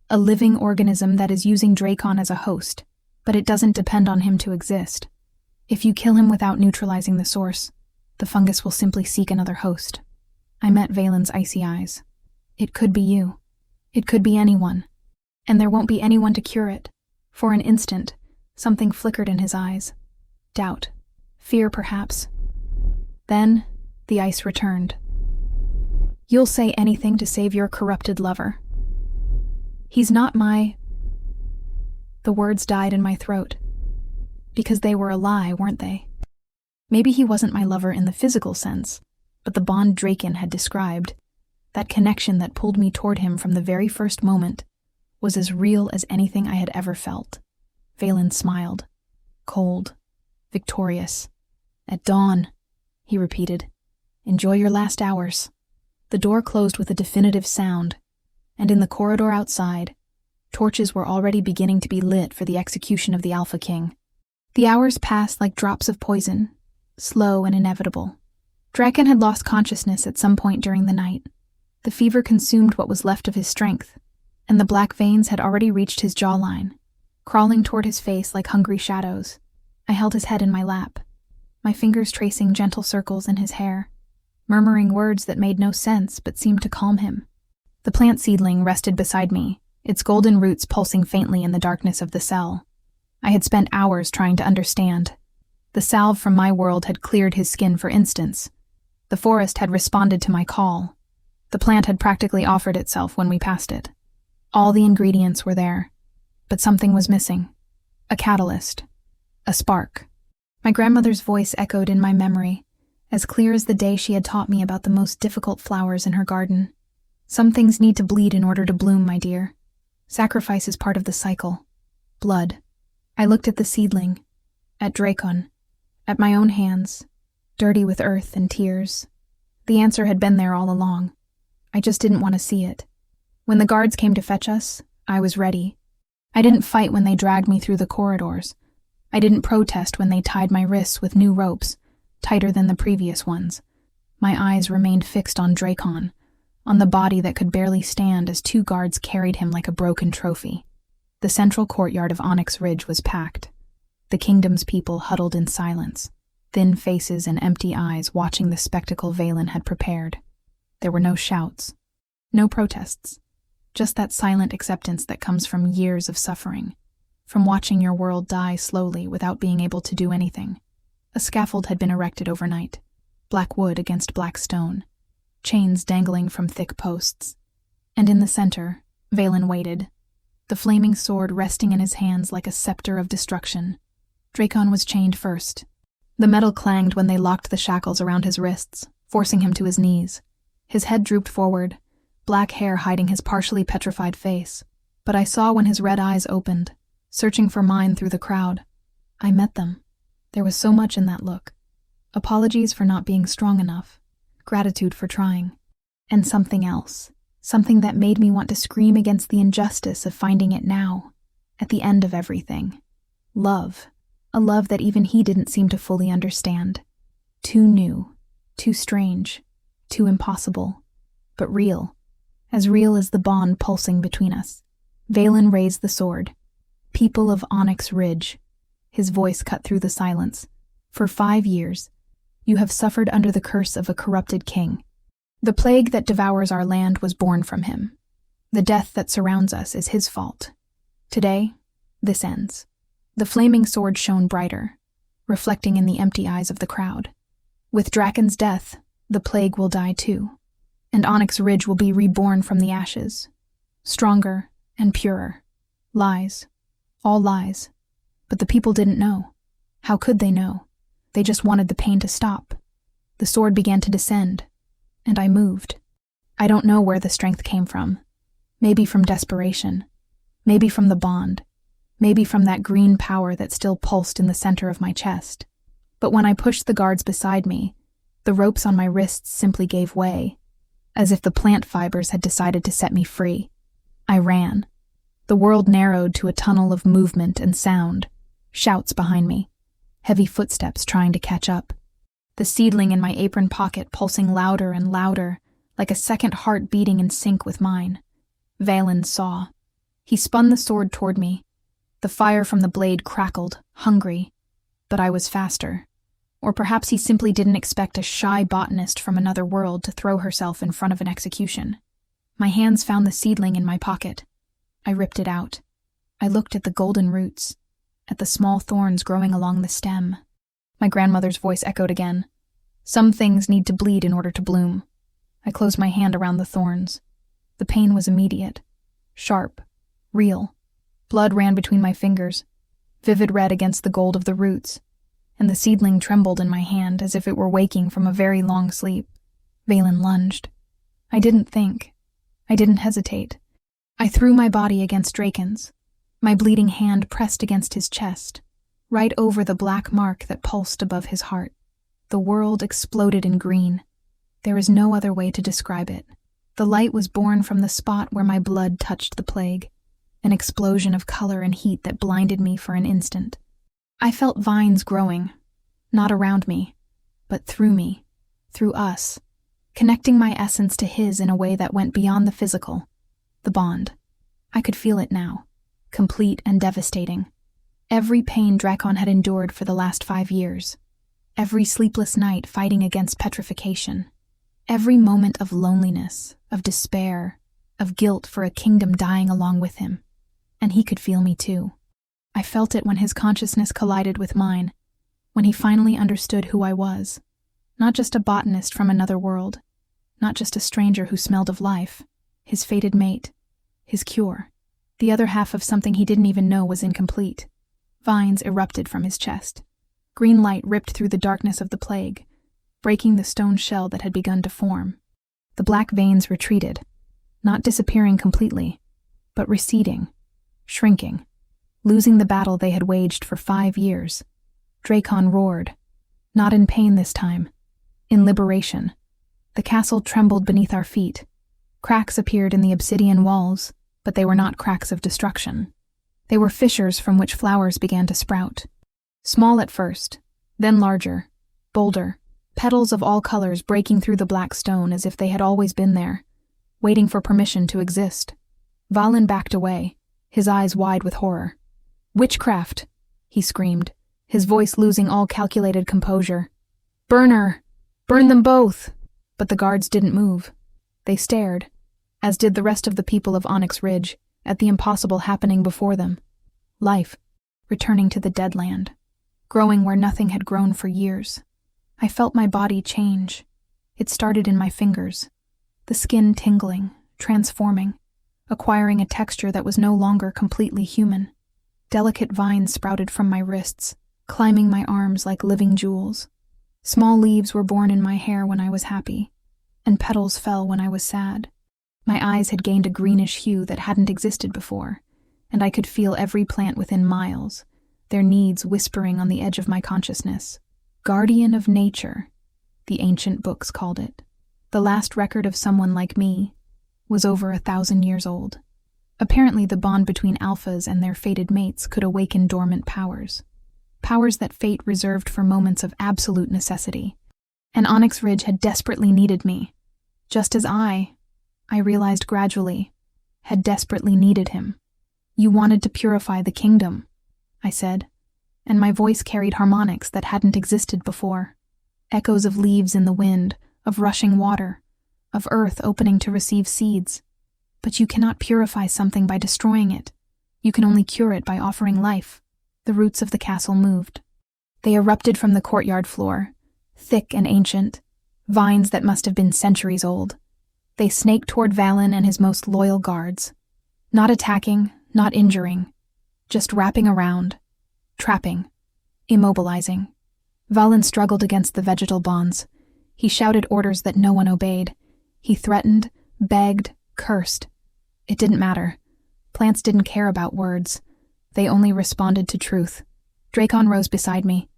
A living organism that is using Drakon as a host, but it doesn't depend on him to exist. If you kill him without neutralizing the source, the fungus will simply seek another host. I met Valen's icy eyes. It could be you. It could be anyone. And there won't be anyone to cure it. For an instant, something flickered in his eyes. Doubt. Fear, perhaps. Then, the ice returned. You'll say anything to save your corrupted lover. He's not my... The words died in my throat. Because they were a lie, weren't they? Maybe he wasn't my lover in the physical sense, but the bond Drakon had described, that connection that pulled me toward him from the very first moment, was as real as anything I had ever felt. Valen smiled. Cold. Victorious. At dawn, he repeated. Enjoy your last hours. The door closed with a definitive sound, and in the corridor outside, torches were already beginning to be lit for the execution of the Alpha King. The hours passed like drops of poison, slow and inevitable. Drakon had lost consciousness at some point during the night. The fever consumed what was left of his strength, and the black veins had already reached his jawline, crawling toward his face like hungry shadows. I held his head in my lap, my fingers tracing gentle circles in his hair, murmuring words that made no sense but seemed to calm him. The plant seedling rested beside me, its golden roots pulsing faintly in the darkness of the cell. I had spent hours trying to understand. The salve from my world had cleared his skin, for instance. The forest had responded to my call. The plant had practically offered itself when we passed it. All the ingredients were there, but something was missing. A catalyst. A spark. My grandmother's voice echoed in my memory, as clear as the day she had taught me about the most difficult flowers in her garden. Some things need to bleed in order to bloom, my dear. Sacrifice is part of the cycle. Blood. I looked at the seedling, at Drakon, at my own hands, dirty with earth and tears. The answer had been there all along. I just didn't want to see it. When the guards came to fetch us, I was ready. I didn't fight when they dragged me through the corridors. I didn't protest when they tied my wrists with new ropes, tighter than the previous ones. My eyes remained fixed on Drakon, on the body that could barely stand as two guards carried him like a broken trophy. The central courtyard of Onyx Ridge was packed. The kingdom's people huddled in silence, thin faces and empty eyes watching the spectacle Valen had prepared. There were no shouts, no protests, just that silent acceptance that comes from years of suffering, from watching your world die slowly without being able to do anything. A scaffold had been erected overnight, black wood against black stone, chains dangling from thick posts. And in the center, Valen waited, the flaming sword resting in his hands like a scepter of destruction. Drakon was chained first. The metal clanged when they locked the shackles around his wrists, forcing him to his knees. His head drooped forward, black hair hiding his partially petrified face. But I saw when his red eyes opened, searching for mine through the crowd. I met them. There was so much in that look. Apologies for not being strong enough, gratitude for trying, and something else. Something that made me want to scream against the injustice of finding it now, at the end of everything. Love. A love that even he didn't seem to fully understand. Too new, too strange, too impossible, but real. As real as the bond pulsing between us. Valen raised the sword. People of Onyx Ridge. His voice cut through the silence. For 5 years, you have suffered under the curse of a corrupted king. The plague that devours our land was born from him. The death that surrounds us is his fault. Today, this ends. The flaming sword shone brighter, reflecting in the empty eyes of the crowd. With Drakon's death, the plague will die too, and Onyx Ridge will be reborn from the ashes. Stronger and purer. Lies. All lies. But the people didn't know. How could they know? They just wanted the pain to stop. The sword began to descend, and I moved. I don't know where the strength came from. Maybe from desperation. Maybe from the bond. Maybe from that green power that still pulsed in the center of my chest. But when I pushed the guards beside me, the ropes on my wrists simply gave way, as if the plant fibers had decided to set me free. I ran. The world narrowed to a tunnel of movement and sound, shouts behind me, heavy footsteps trying to catch up. The seedling in my apron pocket pulsing louder and louder, like a second heart beating in sync with mine. Valen saw. He spun the sword toward me. The fire from the blade crackled, hungry, but I was faster. Or perhaps he simply didn't expect a shy botanist from another world to throw herself in front of an execution. My hands found the seedling in my pocket. I ripped it out. I looked at the golden roots, at the small thorns growing along the stem. My grandmother's voice echoed again. Some things need to bleed in order to bloom. I closed my hand around the thorns. The pain was immediate, sharp, real. Blood ran between my fingers, vivid red against the gold of the roots, and the seedling trembled in my hand as if it were waking from a very long sleep. Valen lunged. I didn't think. I didn't hesitate. I threw my body against Drakon's, my bleeding hand pressed against his chest, right over the black mark that pulsed above his heart. The world exploded in green. There is no other way to describe it. The light was born from the spot where my blood touched the plague, an explosion of color and heat that blinded me for an instant. I felt vines growing, not around me, but through us, connecting my essence to his in a way that went beyond the physical, the bond. I could feel it now, complete and devastating. Every pain Drakon had endured for the last 5 years, every sleepless night fighting against petrification, every moment of loneliness, of despair, of guilt for a kingdom dying along with him. And he could feel me too. I felt it when his consciousness collided with mine, when he finally understood who I was. Not just a botanist from another world, not just a stranger who smelled of life, his fated mate, his cure. The other half of something he didn't even know was incomplete. Vines erupted from his chest. Green light ripped through the darkness of the plague, breaking the stone shell that had begun to form. The black veins retreated, not disappearing completely, but receding, shrinking, losing the battle they had waged for 5 years. Drakon roared, not in pain this time, in liberation. The castle trembled beneath our feet. Cracks appeared in the obsidian walls, but they were not cracks of destruction. They were fissures from which flowers began to sprout. Small at first, then larger, bolder, petals of all colors breaking through the black stone as if they had always been there, waiting for permission to exist. Valen backed away, his eyes wide with horror. "Witchcraft!" he screamed, his voice losing all calculated composure. "Burn her! Burn them both!" But the guards didn't move. They stared, as did the rest of the people of Onyx Ridge, at the impossible happening before them. Life, returning to the dead land, growing where nothing had grown for years. I felt my body change. It started in my fingers, the skin tingling, transforming, acquiring a texture that was no longer completely human. Delicate vines sprouted from my wrists, climbing my arms like living jewels. Small leaves were born in my hair when I was happy, and petals fell when I was sad. My eyes had gained a greenish hue that hadn't existed before, and I could feel every plant within miles, their needs whispering on the edge of my consciousness. Guardian of nature, the ancient books called it. The last record of someone like me was over 1,000 years old. Apparently the bond between alphas and their fated mates could awaken dormant powers. Powers that fate reserved for moments of absolute necessity. And Onyx Ridge had desperately needed me, just as I realized gradually, had desperately needed him. "You wanted to purify the kingdom," I said, and my voice carried harmonics that hadn't existed before. Echoes of leaves in the wind, of rushing water, of earth opening to receive seeds. But you cannot purify something by destroying it. You can only cure it by offering life. The roots of the castle moved. They erupted from the courtyard floor, thick and ancient, vines that must have been centuries old. They snaked toward Valen and his most loyal guards. Not attacking, not injuring, just wrapping around, trapping, immobilizing. Valen struggled against the vegetal bonds. He shouted orders that no one obeyed. He threatened, begged, cursed. It didn't matter. Plants didn't care about words. They only responded to truth. Drakon rose beside me.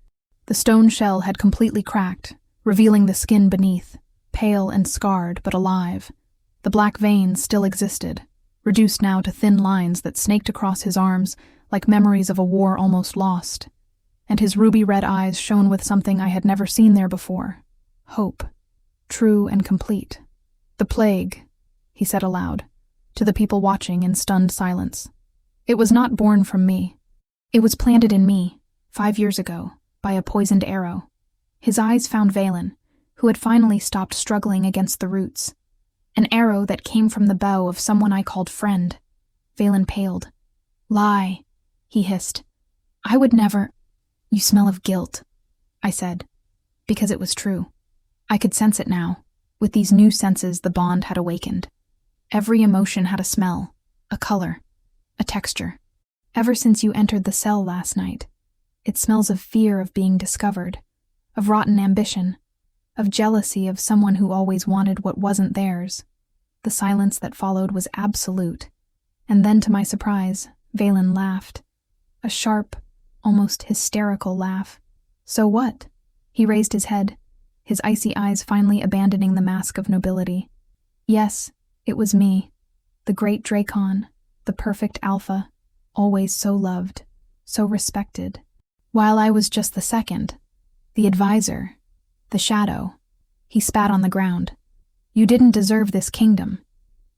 The stone shell had completely cracked, revealing the skin beneath, pale and scarred but alive. The black veins still existed, reduced now to thin lines that snaked across his arms like memories of a war almost lost. And his ruby-red eyes shone with something I had never seen there before. Hope. True and complete. "The plague," he said aloud, to the people watching in stunned silence. "It was not born from me. It was planted in me, 5 years ago, by a poisoned arrow." His eyes found Valen, who had finally stopped struggling against the roots. An arrow that came from the bow of someone I called friend. Valen paled. "Lie," he hissed. "I would never—" "You smell of guilt," I said, because it was true. I could sense it now. With these new senses, the bond had awakened. Every emotion had a smell, a color, a texture. "Ever since you entered the cell last night, it smells of fear of being discovered, of rotten ambition, of jealousy of someone who always wanted what wasn't theirs." The silence that followed was absolute. And then, to my surprise, Valen laughed. A sharp, almost hysterical laugh. "So what?" He raised his head, his icy eyes finally abandoning the mask of nobility. "Yes, it was me, the great Drakon, the perfect alpha, always so loved, so respected. While I was just the second, the advisor, the shadow." He spat on the ground. "You didn't deserve this kingdom.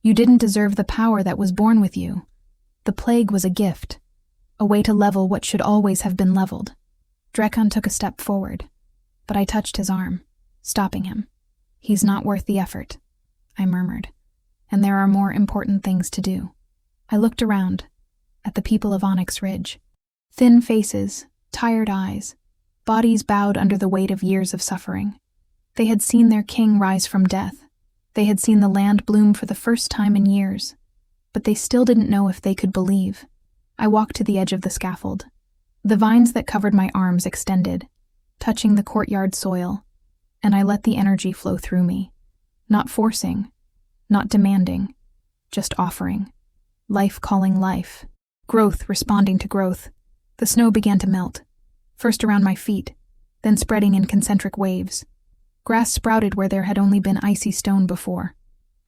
You didn't deserve the power that was born with you. The plague was a gift, a way to level what should always have been leveled." Drakon took a step forward, but I touched his arm, stopping him. "He's not worth the effort," I murmured, "and there are more important things to do." I looked around, at the people of Onyx Ridge. Thin faces, tired eyes, bodies bowed under the weight of years of suffering. They had seen their king rise from death. They had seen the land bloom for the first time in years, but they still didn't know if they could believe. I walked to the edge of the scaffold. The vines that covered my arms extended, touching the courtyard soil, and I let the energy flow through me. Not forcing, not demanding, just offering. Life calling life. Growth responding to growth. The snow began to melt, first around my feet, then spreading in concentric waves. Grass sprouted where there had only been icy stone before.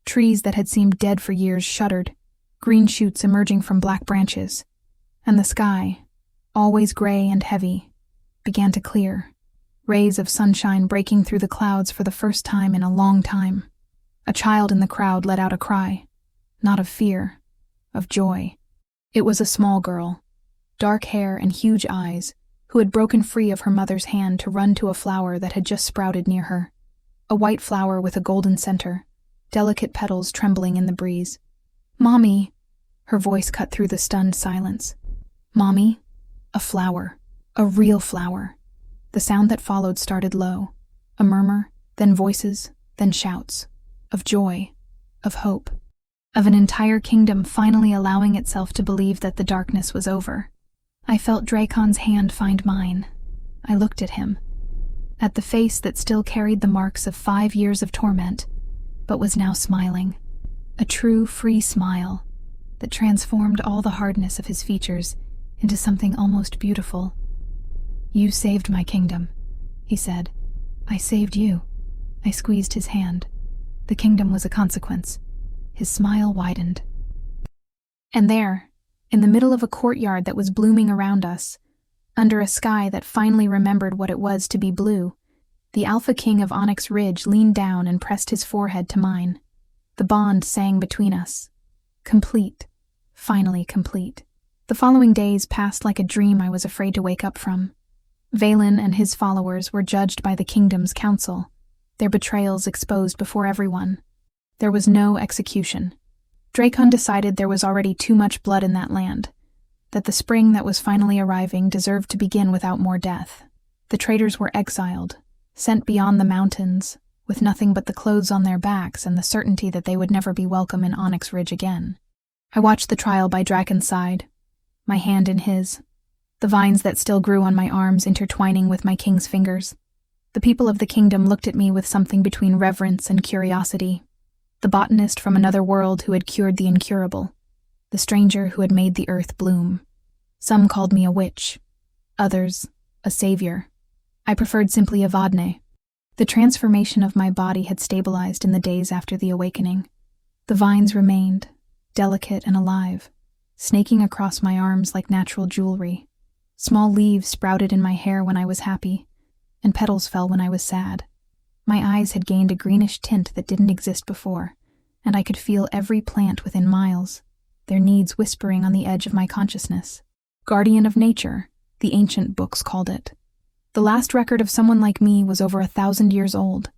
Trees that had seemed dead for years shuddered, green shoots emerging from black branches. And the sky, always gray and heavy, began to clear, rays of sunshine breaking through the clouds for the first time in a long time. A child in the crowd let out a cry, not of fear, of joy. It was a small girl, dark hair and huge eyes, who had broken free of her mother's hand to run to a flower that had just sprouted near her. A white flower with a golden center, delicate petals trembling in the breeze. "Mommy!" Her voice cut through the stunned silence. "Mommy?" A flower. A real flower. The sound that followed started low. A murmur, then voices, then shouts. Of joy. Of hope. Of an entire kingdom finally allowing itself to believe that the darkness was over. I felt Drakon's hand find mine. I looked at him. At the face that still carried the marks of 5 years of torment, but was now smiling. A true, free smile that transformed all the hardness of his features into something almost beautiful. "You saved my kingdom," he said. "I saved you." I squeezed his hand. The kingdom was a consequence. His smile widened. And there, in the middle of a courtyard that was blooming around us, under a sky that finally remembered what it was to be blue, the Alpha King of Onyx Ridge leaned down and pressed his forehead to mine. The bond sang between us. Complete. Finally complete. The following days passed like a dream I was afraid to wake up from. Valen and his followers were judged by the kingdom's council, their betrayals exposed before everyone. There was no execution. Drakon decided there was already too much blood in that land, that the spring that was finally arriving deserved to begin without more death. The traitors were exiled, sent beyond the mountains, with nothing but the clothes on their backs and the certainty that they would never be welcome in Onyx Ridge again. I watched the trial by Drakon's side, my hand in his, the vines that still grew on my arms intertwining with my king's fingers. The people of the kingdom looked at me with something between reverence and curiosity. The botanist from another world who had cured the incurable. The stranger who had made the earth bloom. Some called me a witch. Others, a savior. I preferred simply Evadne. The transformation of my body had stabilized in the days after the awakening. The vines remained, delicate and alive, snaking across my arms like natural jewelry. Small leaves sprouted in my hair when I was happy, and petals fell when I was sad. My eyes had gained a greenish tint that didn't exist before, and I could feel every plant within miles, their needs whispering on the edge of my consciousness. Guardian of nature, the ancient books called it. The last record of someone like me was over 1,000 years old.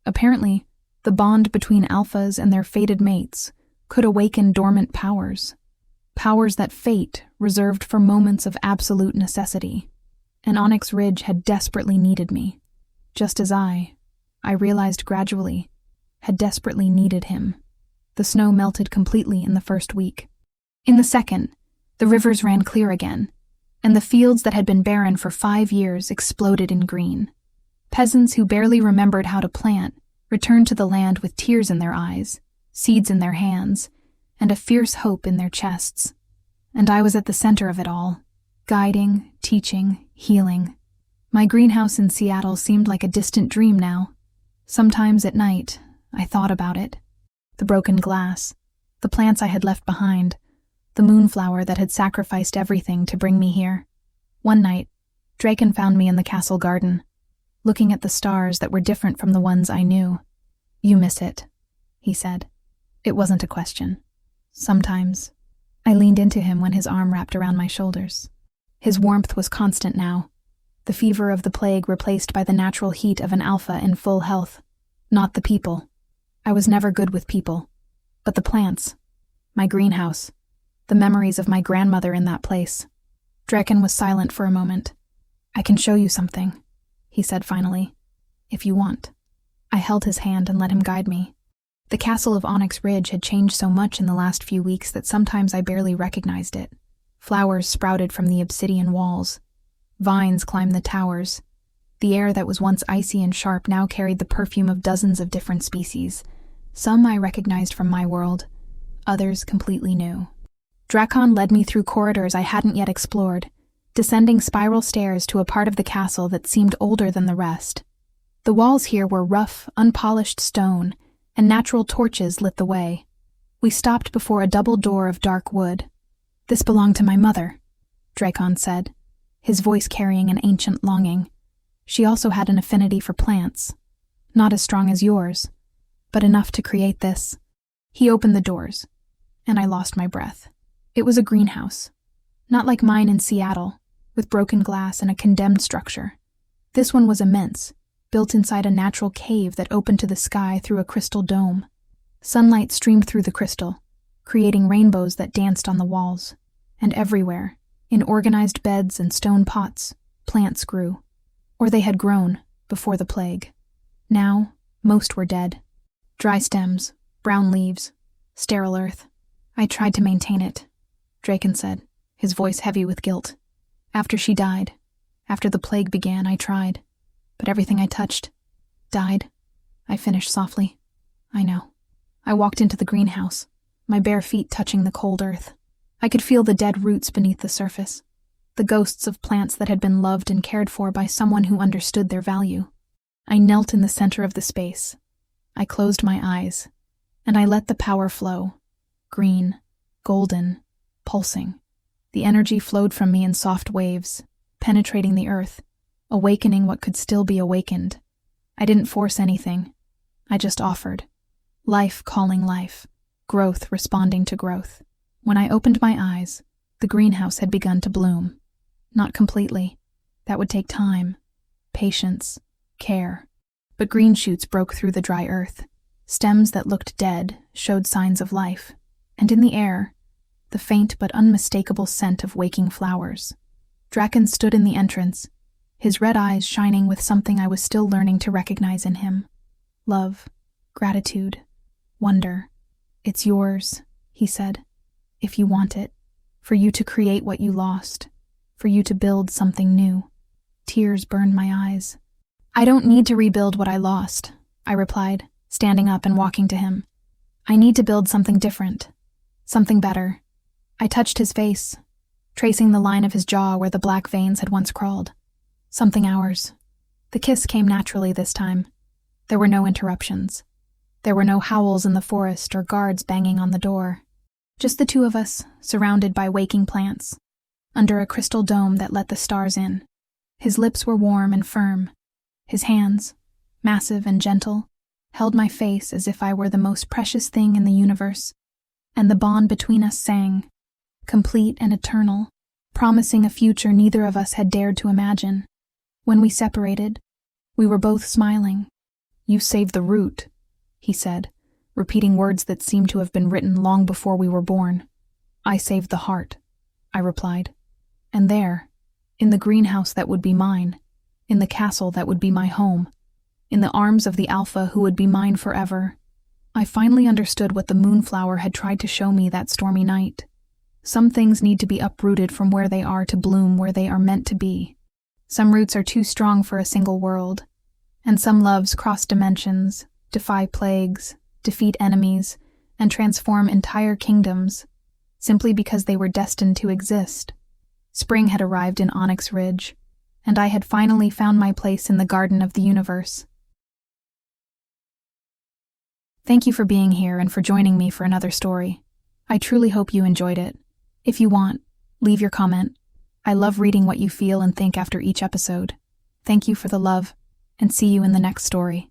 Apparently, the bond between alphas and their fated mates could awaken dormant powers. Powers that fate reserved for moments of absolute necessity. And Onyx Ridge had desperately needed me, just as I realized gradually, had desperately needed him. The snow melted completely in the first week. In the second, the rivers ran clear again, and the fields that had been barren for 5 years exploded in green. Peasants who barely remembered how to plant returned to the land with tears in their eyes, seeds in their hands, and a fierce hope in their chests. And I was at the center of it all, guiding, teaching, healing. My greenhouse in Seattle seemed like a distant dream now. Sometimes at night, I thought about it. The broken glass, the plants I had left behind, the moonflower that had sacrificed everything to bring me here. One night, Drakon found me in the castle garden, looking at the stars that were different from the ones I knew. "You miss it," he said. It wasn't a question. Sometimes. I leaned into him when his arm wrapped around my shoulders. His warmth was constant now, the fever of the plague replaced by the natural heat of an alpha in full health. Not the people. I was never good with people. But the plants. My greenhouse. The memories of my grandmother in that place. Drakon was silent for a moment. "I can show you something," he said finally. "If you want." I held his hand and let him guide me. The castle of Onyx Ridge had changed so much in the last few weeks that sometimes I barely recognized it. Flowers sprouted from the obsidian walls. Vines climbed the towers. The air that was once icy and sharp now carried the perfume of dozens of different species. Some I recognized from my world, others completely new. Drakon led me through corridors I hadn't yet explored, descending spiral stairs to a part of the castle that seemed older than the rest. The walls here were rough, unpolished stone, and natural torches lit the way. We stopped before a double door of dark wood. "This belonged to my mother," Drakon said, his voice carrying an ancient longing. "She also had an affinity for plants. Not as strong as yours, but enough to create this." He opened the doors, and I lost my breath. It was a greenhouse. Not like mine in Seattle. with broken glass and a condemned structure. This one was immense, built inside a natural cave that opened to the sky through a crystal dome. Sunlight streamed through the crystal, creating rainbows that danced on the walls. And everywhere, in organized beds and stone pots, plants grew. Or they had grown, before the plague. Now, most were dead. Dry stems, brown leaves, sterile earth. I tried to maintain it, Drakon said, his voice heavy with guilt. After she died, after the plague began, I tried. But everything I touched died. I finished softly. I know. I walked into the greenhouse, my bare feet touching the cold earth. I could feel the dead roots beneath the surface, the ghosts of plants that had been loved and cared for by someone who understood their value. I knelt in the center of the space. I closed my eyes, and I let the power flow. Green, golden, pulsing. The energy flowed from me in soft waves, penetrating the earth, awakening what could still be awakened. I didn't force anything. I just offered. Life calling life, growth responding to growth. When I opened my eyes, the greenhouse had begun to bloom. Not completely. That would take time, patience, care. But green shoots broke through the dry earth. Stems that looked dead showed signs of life. And in the air, the faint but unmistakable scent of waking flowers. Drakon stood in the entrance, his red eyes shining with something I was still learning to recognize in him. Love, gratitude, wonder. It's yours, he said. If you want it, for you to create what you lost, for you to build something new. Tears burned my eyes. I don't need to rebuild what I lost, I replied, standing up and walking to him. I need to build something different, something better. I touched his face, tracing the line of his jaw where the black veins had once crawled. Something ours. The kiss came naturally this time. There were no interruptions. There were no howls in the forest or guards banging on the door. Just the two of us, surrounded by waking plants, under a crystal dome that let the stars in. His lips were warm and firm. His hands, massive and gentle, held my face as if I were the most precious thing in the universe. And the bond between us sang, complete and eternal, promising a future neither of us had dared to imagine. When we separated, we were both smiling. You saved the root, he said, repeating words that seemed to have been written long before we were born. I saved the heart, I replied. And there, in the greenhouse that would be mine, in the castle that would be my home, in the arms of the Alpha who would be mine forever, I finally understood what the moonflower had tried to show me that stormy night. Some things need to be uprooted from where they are to bloom where they are meant to be. Some roots are too strong for a single world, and some loves cross dimensions, defy plagues, defeat enemies, and transform entire kingdoms, simply because they were destined to exist. Spring had arrived in Onyx Ridge, and I had finally found my place in the garden of the universe. Thank you for being here and for joining me for another story. I truly hope you enjoyed it. If you want, leave your comment. I love reading what you feel and think after each episode. Thank you for the love, and see you in the next story.